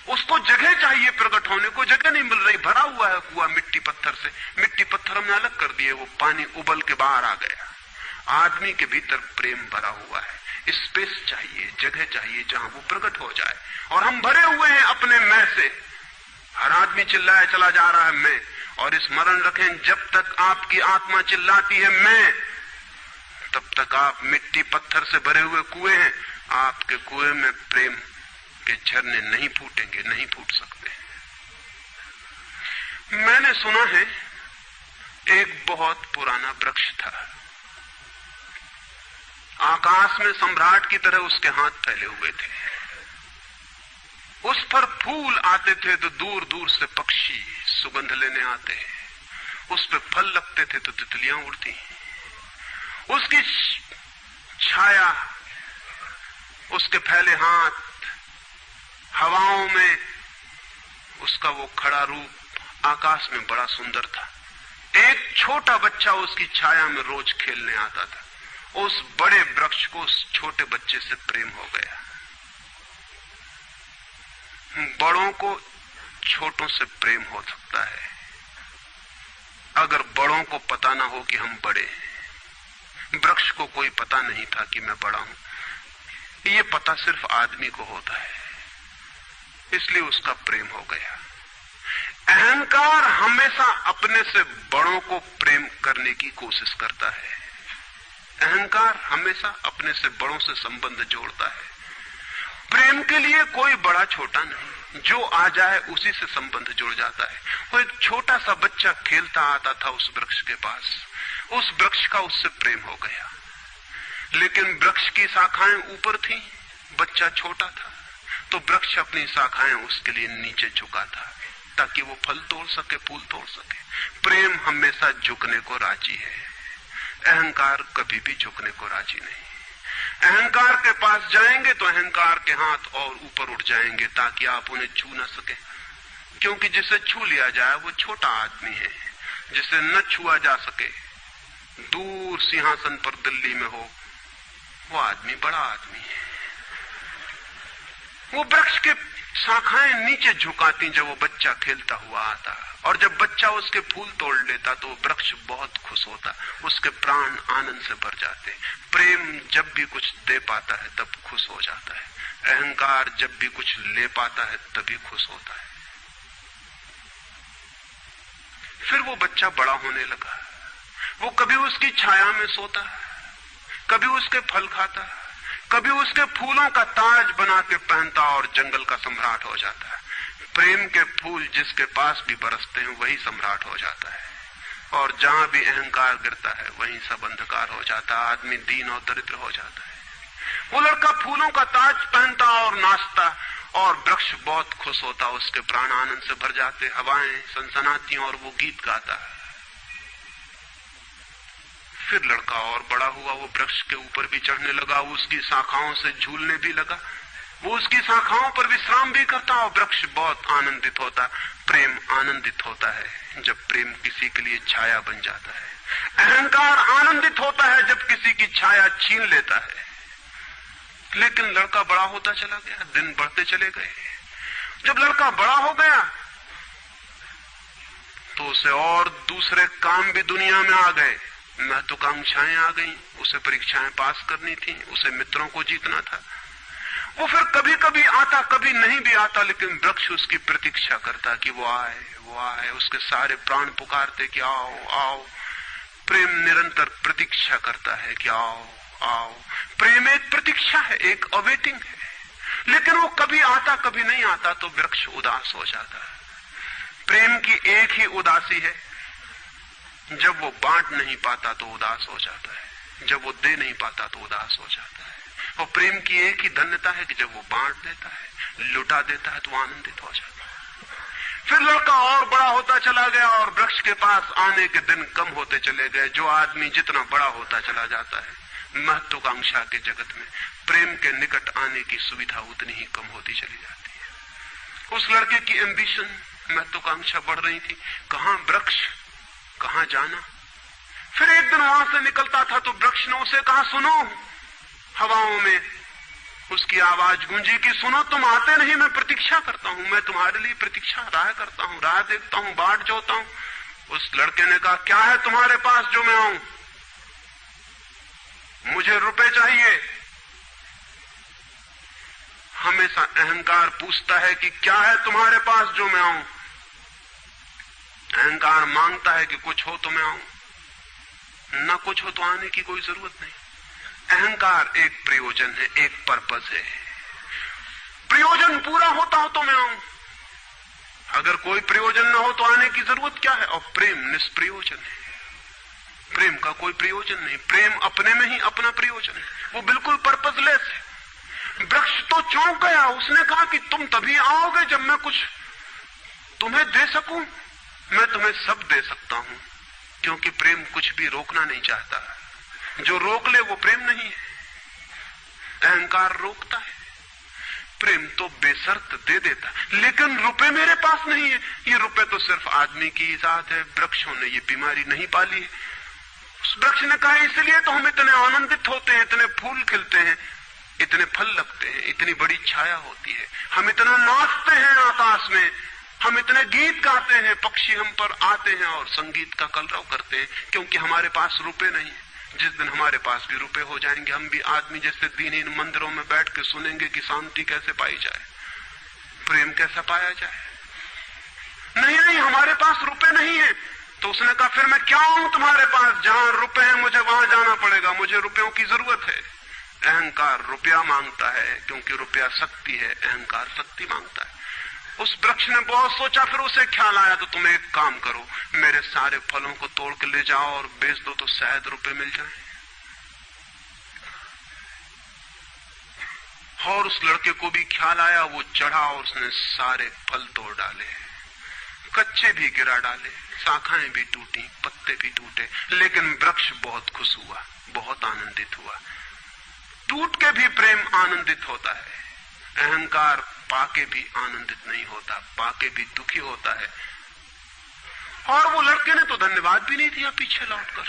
उसको जगह चाहिए प्रकट होने को, जगह नहीं मिल रही, भरा हुआ है कुआं मिट्टी पत्थर से। मिट्टी पत्थर हमने अलग कर दिए, वो पानी उबल के बाहर आ गया। आदमी के भीतर प्रेम भरा हुआ है, स्पेस चाहिए, जगह चाहिए जहां वो प्रकट हो जाए। और हम भरे हुए हैं अपने मैं से। हर आदमी चिल्लाया चला जा रहा है मैं, और स्मरण रखें जब तक आपकी आत्मा चिल्लाती है मैं, तब तक आप मिट्टी पत्थर से भरे हुए कुएं हैं। आपके कुएं में प्रेम के झरने नहीं फूटेंगे, नहीं फूट सकते। मैंने सुना है एक बहुत पुराना वृक्ष था, आकाश में सम्राट की तरह उसके हाथ फैले हुए थे। उस पर फूल आते थे तो दूर दूर से पक्षी सुगंध लेने आते, उस पर फल लगते थे तो तितलियां उड़ती। उसकी छाया, उसके फैले हाथ, हवाओं में उसका वो खड़ा रूप आकाश में बड़ा सुंदर था। एक छोटा बच्चा उसकी छाया में रोज खेलने आता था। उस बड़े वृक्ष को उस छोटे बच्चे से प्रेम हो गया। बड़ों को छोटों से प्रेम हो सकता है, अगर बड़ों को पता ना हो कि हम बड़े हैं। वृक्ष को कोई पता नहीं था कि मैं बड़ा हूं। ये पता सिर्फ आदमी को होता है, इसलिए उसका प्रेम हो गया। अहंकार हमेशा अपने से बड़ों को प्रेम करने की कोशिश करता है। अहंकार हमेशा अपने से बड़ों से संबंध जोड़ता है। प्रेम के लिए कोई बड़ा छोटा नहीं, जो आ जाए उसी से संबंध जुड़ जाता है। वो एक छोटा सा बच्चा खेलता आता था उस वृक्ष के पास, उस वृक्ष का उससे प्रेम हो गया। लेकिन वृक्ष की शाखाएं ऊपर थीं, बच्चा छोटा था, तो वृक्ष अपनी शाखाएं उसके लिए नीचे झुका था ताकि वो फल तोड़ सके, फूल तोड़ सके। प्रेम हमेशा झुकने को राजी है, अहंकार कभी भी झुकने को राजी नहीं। अहंकार के पास जाएंगे तो अहंकार के हाथ और ऊपर उठ जाएंगे ताकि आप उन्हें छू न सके, क्योंकि जिसे छू लिया जाए वो छोटा आदमी है। जिसे न छुआ जा सके, दूर सिंहासन पर दिल्ली में हो, वो आदमी बड़ा आदमी है। वो वृक्ष के शाखाएं नीचे झुकाती जब वो बच्चा खेलता हुआ आता, और जब बच्चा उसके फूल तोड़ लेता तो वृक्ष बहुत खुश होता, उसके प्राण आनंद से भर जाते। प्रेम जब भी कुछ दे पाता है तब खुश हो जाता है, अहंकार जब भी कुछ ले पाता है तभी खुश होता है। फिर वो बच्चा बड़ा होने लगा, वो कभी उसकी छाया में सोता, कभी उसके फल खाता, कभी उसके फूलों का ताज बना के पहनता और जंगल का सम्राट हो जाता है। प्रेम के फूल जिसके पास भी बरसते हैं वही सम्राट हो जाता है, और जहां भी अहंकार गिरता है वहीं सब अंधकार हो जाता है, आदमी दीन और दरिद्र हो जाता है। वो लड़का फूलों का ताज पहनता और नाचता, और वृक्ष बहुत खुश होता, उसके प्राण आनंद से भर जाते, हवाएं सनसनाती और वो गीत गाता है। फिर लड़का और बड़ा हुआ, वो वृक्ष के ऊपर भी चढ़ने लगा, उसकी शाखाओं से झूलने भी लगा, वो उसकी शाखाओं पर विश्राम भी करता, और वृक्ष बहुत आनंदित होता। प्रेम आनंदित होता है जब प्रेम किसी के लिए छाया बन जाता है। अहंकार आनंदित होता है जब किसी की छाया छीन लेता है। लेकिन लड़का बड़ा होता चला गया, दिन बढ़ते चले गए। जब लड़का बड़ा हो गया तो उसे और दूसरे काम भी दुनिया में आ गए, महत्वाकांक्षाएं आ गई, उसे परीक्षाएं पास करनी थी, उसे मित्रों को जीतना था। वो फिर कभी कभी आता, कभी नहीं भी आता, लेकिन वृक्ष उसकी प्रतीक्षा करता कि वो आए, वो आए। उसके सारे प्राण पुकारते कि आओ आओ। प्रेम निरंतर प्रतीक्षा करता है कि आओ आओ। प्रेम एक प्रतीक्षा है, एक अवेटिंग है, लेकिन वो कभी आता कभी नहीं आता, तो वृक्ष उदास हो जाता है। प्रेम की एक ही उदासी है, जब वो बांट नहीं पाता तो उदास हो जाता है, जब वो दे नहीं पाता तो उदास हो जाता है। और प्रेम की एक ही धन्यता है कि जब वो बांट देता है, लुटा देता है, तो आनंदित हो जाता है। फिर लड़का और बड़ा होता चला गया, और वृक्ष के पास आने के दिन कम होते चले गए। जो आदमी जितना बड़ा होता चला जाता है महत्वाकांक्षा के जगत में, प्रेम के निकट आने की सुविधा उतनी ही कम होती चली जाती है। उस लड़के की एम्बिशन, महत्वाकांक्षा बढ़ रही थी, कहां वृक्ष, कहां जाना। फिर एक दिन वहां से निकलता था तो वृक्ष ने उसे कहा, सुनो। हवाओं में उसकी आवाज गूंजी कि सुनो, तुम आते नहीं, मैं प्रतीक्षा करता हूं, मैं तुम्हारे लिए प्रतीक्षा, राह करता हूं, राह देखता हूं, बाट जोता हूं। उस लड़के ने कहा, क्या है तुम्हारे पास जो मैं आऊं? मुझे रुपए चाहिए। हमेशा अहंकार पूछता है कि क्या है तुम्हारे पास जो मैं आऊं। अहंकार मांगता है कि कुछ हो तो मैं आऊं, ना कुछ हो तो आने की कोई जरूरत नहीं। अहंकार एक प्रयोजन है, एक पर्पस है। प्रयोजन पूरा होता हो तो मैं आऊं, अगर कोई प्रयोजन ना हो तो आने की जरूरत क्या है। और प्रेम निष्प्रयोजन है, प्रेम का कोई प्रयोजन नहीं। प्रेम अपने में ही अपना प्रयोजन है, वो बिल्कुल पर्पसलेस है। वृक्ष तो चौंक गया, उसने कहा कि तुम तभी आओगे जब मैं कुछ तुम्हें दे सकूं। मैं तुम्हें सब दे सकता हूं, क्योंकि प्रेम कुछ भी रोकना नहीं चाहता। जो रोक ले वो प्रेम नहीं है। अहंकार रोकता है, प्रेम तो बेशर्त दे देता। लेकिन रुपए मेरे पास नहीं है। ये रुपए तो सिर्फ आदमी की इजाद है, वृक्षों ने ये बीमारी नहीं पाली है। उस वृक्ष ने कहा, इसलिए तो हम इतने आनंदित होते हैं, इतने फूल खिलते हैं, इतने फल लगते हैं, इतनी बड़ी छाया होती है, हम इतना नाचते हैं आकाश में, हम इतने गीत गाते हैं, पक्षी हम पर आते हैं और संगीत का कलरव करते हैं, क्योंकि हमारे पास रुपए नहीं है। जिस दिन हमारे पास भी रुपए हो जाएंगे, हम भी आदमी जैसे दीनहीन मंदिरों में बैठ के सुनेंगे कि शांति कैसे पाई जाए, प्रेम कैसा पाया जाए। नहीं नहीं, हमारे पास रुपए नहीं है। तो उसने कहा फिर मैं क्या हूं तुम्हारे पास, जहां रुपए हैं मुझे वहां जाना पड़ेगा, मुझे रुपयों की जरूरत है। अहंकार रुपया मांगता है क्योंकि रुपया शक्ति है, अहंकार शक्ति मांगता है। उस वृक्ष ने बहुत सोचा, फिर उसे ख्याल आया तो तुम एक काम करो, मेरे सारे फलों को तोड़ के ले जाओ और बेच दो तो शायद रुपए मिल जाएं। और उस लड़के को भी ख्याल आया, वो चढ़ा और उसने सारे फल तोड़ डाले, कच्चे भी गिरा डाले, शाखाएं भी टूटी, पत्ते भी टूटे, लेकिन वृक्ष बहुत खुश हुआ, बहुत आनंदित हुआ। टूट के भी प्रेम आनंदित होता है, अहंकार पाके भी आनंदित नहीं होता, पाके भी दुखी होता है। और वो लड़के ने तो धन्यवाद भी नहीं दिया पीछे लौटकर,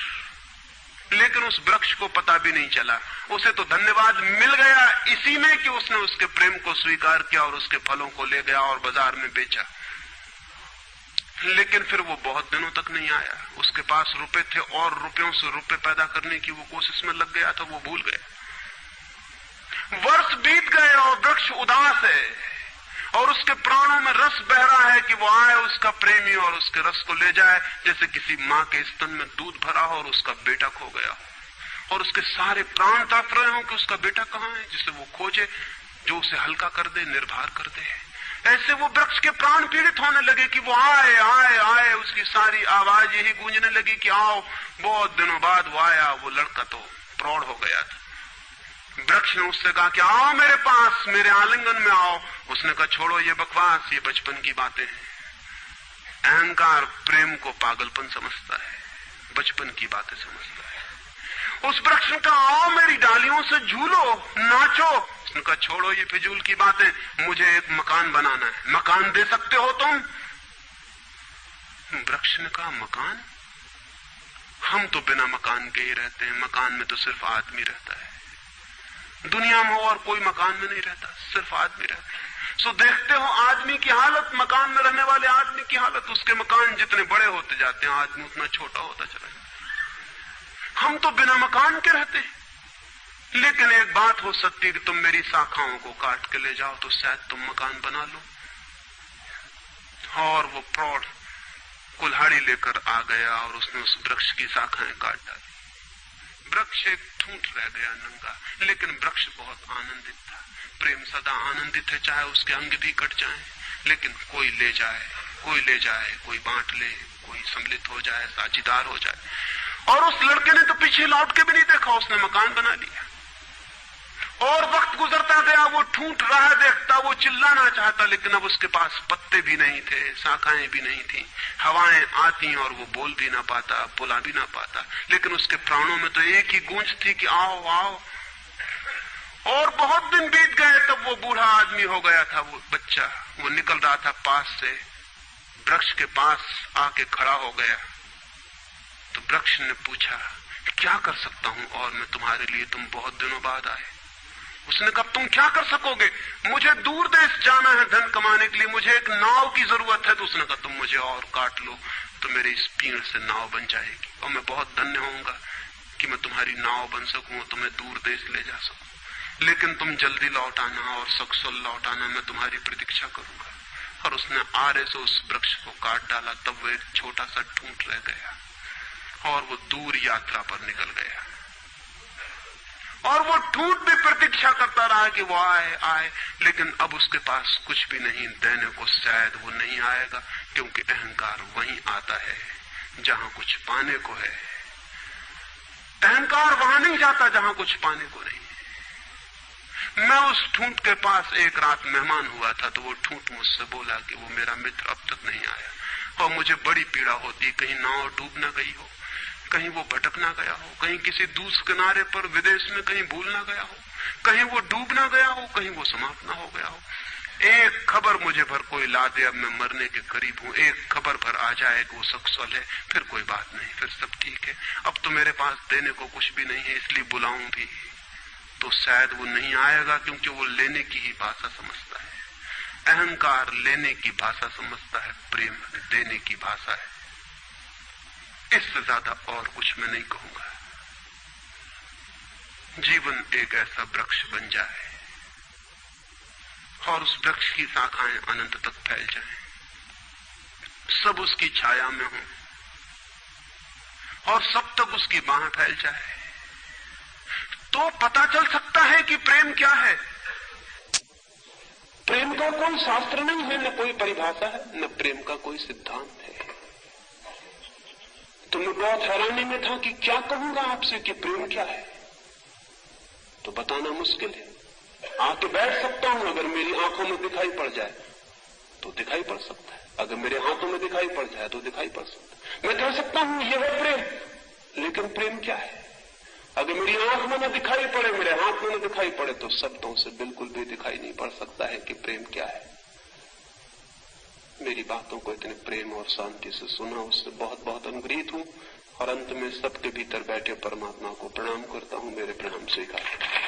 लेकिन उस वृक्ष को पता भी नहीं चला, उसे तो धन्यवाद मिल गया इसी में कि उसने उसके प्रेम को स्वीकार किया और उसके फलों को ले गया और बाजार में बेचा। लेकिन फिर वो बहुत दिनों तक नहीं आया, उसके पास रुपए थे और रुपयों से रुपए पैदा करने की वो कोशिश में लग गया था, वो भूल गया। वर्ष बीत गए और वृक्ष उदास है और उसके प्राणों में रस बह रहा है कि वो आए उसका प्रेमी और उसके रस को ले जाए, जैसे किसी माँ के स्तन में दूध भरा हो और उसका बेटा खो गया हो और उसके सारे प्राण तड़प रहे हो कि उसका बेटा कहाँ है, जिसे वो खोजे, जो उसे हल्का कर दे, निर्भर कर दे। ऐसे वो वृक्ष के प्राण पीड़ित होने लगे कि वो आए आए आए, उसकी सारी आवाज यही गूंजने लगी कि आओ। बहुत दिनों बाद वो आया, वो लड़का तो प्रौढ़ हो गया था। वृक्ष ने उससे कहा कि आओ मेरे पास, मेरे आलिंगन में आओ। उसने कहा छोड़ो ये बकवास, ये बचपन की बातें हैं। अहंकार प्रेम को पागलपन समझता है, बचपन की बातें समझता है। उस वृक्ष ने कहा आओ मेरी डालियों से झूलो, नाचो। उसने कहा छोड़ो ये फिजूल की बातें, मुझे एक मकान बनाना है। मकान दे सकते हो तुम? वृक्ष ने कहा मकान? हम तो बिना मकान के ही रहते हैं, मकान में तो सिर्फ आदमी रहता है। दुनिया में और कोई मकान में नहीं रहता, सिर्फ आदमी रहता है। सो देखते हो आदमी की हालत, मकान में रहने वाले आदमी की हालत। उसके मकान जितने बड़े होते जाते हैं, आदमी उतना छोटा होता चला जाता है। हम तो बिना मकान के रहते हैं। लेकिन एक बात हो सकती है कि तुम मेरी शाखाओं को काट के ले जाओ तो शायद तुम मकान बना लो। और वो प्रौढ़ कुल्हाड़ी लेकर आ गया और उसने उस वृक्ष की शाखाएं काट डाली। वृक्ष एक ठूंठ रह गया नंगा, लेकिन वृक्ष बहुत आनंदित था। प्रेम सदा आनंदित है, चाहे उसके अंग भी कट जाएं, लेकिन कोई ले जाए, कोई ले जाए, कोई बांट ले, कोई सम्मिलित हो जाए, साझीदार हो जाए। और उस लड़के ने तो पीछे लौट के भी नहीं देखा, उसने मकान बना लिया। और वक्त गुजरता गया, वो ठूंठ रहा देखता, वो चिल्लाना चाहता, लेकिन अब उसके पास पत्ते भी नहीं थे, शाखाएं भी नहीं थी, हवाएं आती और वो बोल भी ना पाता, बुला भी ना पाता। लेकिन उसके प्राणों में तो एक ही गूंज थी कि आओ आओ। और बहुत दिन बीत गए, तब वो बूढ़ा आदमी हो गया था। वो बच्चा, वो निकल रहा था पास से, वृक्ष के पास आके खड़ा हो गया। तो वृक्ष ने पूछा क्या कर सकता हूं और मैं तुम्हारे लिए, तुम बहुत दिनों बाद आए। उसने कहा तुम क्या कर सकोगे, मुझे दूर देश जाना है धन कमाने के लिए, मुझे एक नाव की जरूरत है। तो उसने कहा तुम मुझे और काट लो तो मेरे इस पीड़ से नाव बन जाएगी और मैं बहुत धन्य होऊंगा कि मैं तुम्हारी नाव बन सकूं और तुम्हें दूर देश ले जा सकूं। लेकिन तुम जल्दी लौट आना और सकुशल लौट आना, मैं तुम्हारी प्रतीक्षा करूंगा। और उसने आरे से उस वृक्ष को काट डाला। तब वो एक छोटा सा ठूंठ रह गया और वो दूर यात्रा पर निकल गया। और वो ठूंठ भी प्रतीक्षा करता रहा कि वो आए आए, लेकिन अब उसके पास कुछ भी नहीं देने को। शायद वो नहीं आएगा, क्योंकि अहंकार वहीं आता है जहां कुछ पाने को है। अहंकार वहां नहीं जाता जहां कुछ पाने को नहीं। मैं उस ठूंठ के पास एक रात मेहमान हुआ था, तो वो ठूंठ मुझसे बोला कि वो मेरा मित्र अब तक नहीं आया और मुझे बड़ी पीड़ा होती, कहीं नाव डूब न गई हो, कहीं वो भटक ना गया हो, कहीं किसी दूसरे किनारे पर विदेश में कहीं भूल ना गया हो, कहीं वो डूब ना गया हो, कहीं वो समाप्त ना हो गया हो। एक खबर मुझे भर कोई ला दे, अब मैं मरने के करीब हूं, एक खबर भर आ जाए कि वो सकुशल है, फिर कोई बात नहीं, फिर सब ठीक है। अब तो मेरे पास देने को कुछ भी नहीं है, इसलिए बुलाऊं भी तो शायद वो नहीं आएगा, क्योंकि वो लेने की ही भाषा समझता है। अहंकार लेने की भाषा समझता है, प्रेम देने की भाषा है। इससे ज्यादा और कुछ मैं नहीं कहूंगा। जीवन एक ऐसा वृक्ष बन जाए और उस वृक्ष की शाखाएं अनंत तक फैल जाएं, सब उसकी छाया में हो और सब तक उसकी बाह फैल जाए, तो पता चल सकता है कि प्रेम क्या है। प्रेम का कोई शास्त्र नहीं है, न कोई परिभाषा है, न प्रेम का कोई सिद्धांत है। तो मैं बहुत हैरानी में था कि क्या कहूंगा आपसे कि प्रेम क्या है, तो बताना मुश्किल है। आके बैठ सकता हूं, अगर मेरी आंखों में दिखाई पड़ जाए तो दिखाई पड़ सकता है, अगर मेरे हाथों में दिखाई पड़ जाए तो दिखाई पड़ सकता है। मैं कह सकता हूं ये है प्रेम, लेकिन प्रेम क्या है? अगर मेरी आंख में न दिखाई पड़े, मेरे हाथ में न दिखाई पड़े, तो शब्दों से बिल्कुल भी दिखाई नहीं पड़ सकता है कि प्रेम क्या है। मेरी बातों को इतने प्रेम और शांति से सुना, उससे बहुत बहुत अनुग्रहित हूं और अंत में सबके भीतर बैठे परमात्मा को प्रणाम करता हूं। मेरे प्रणाम स्वीकार।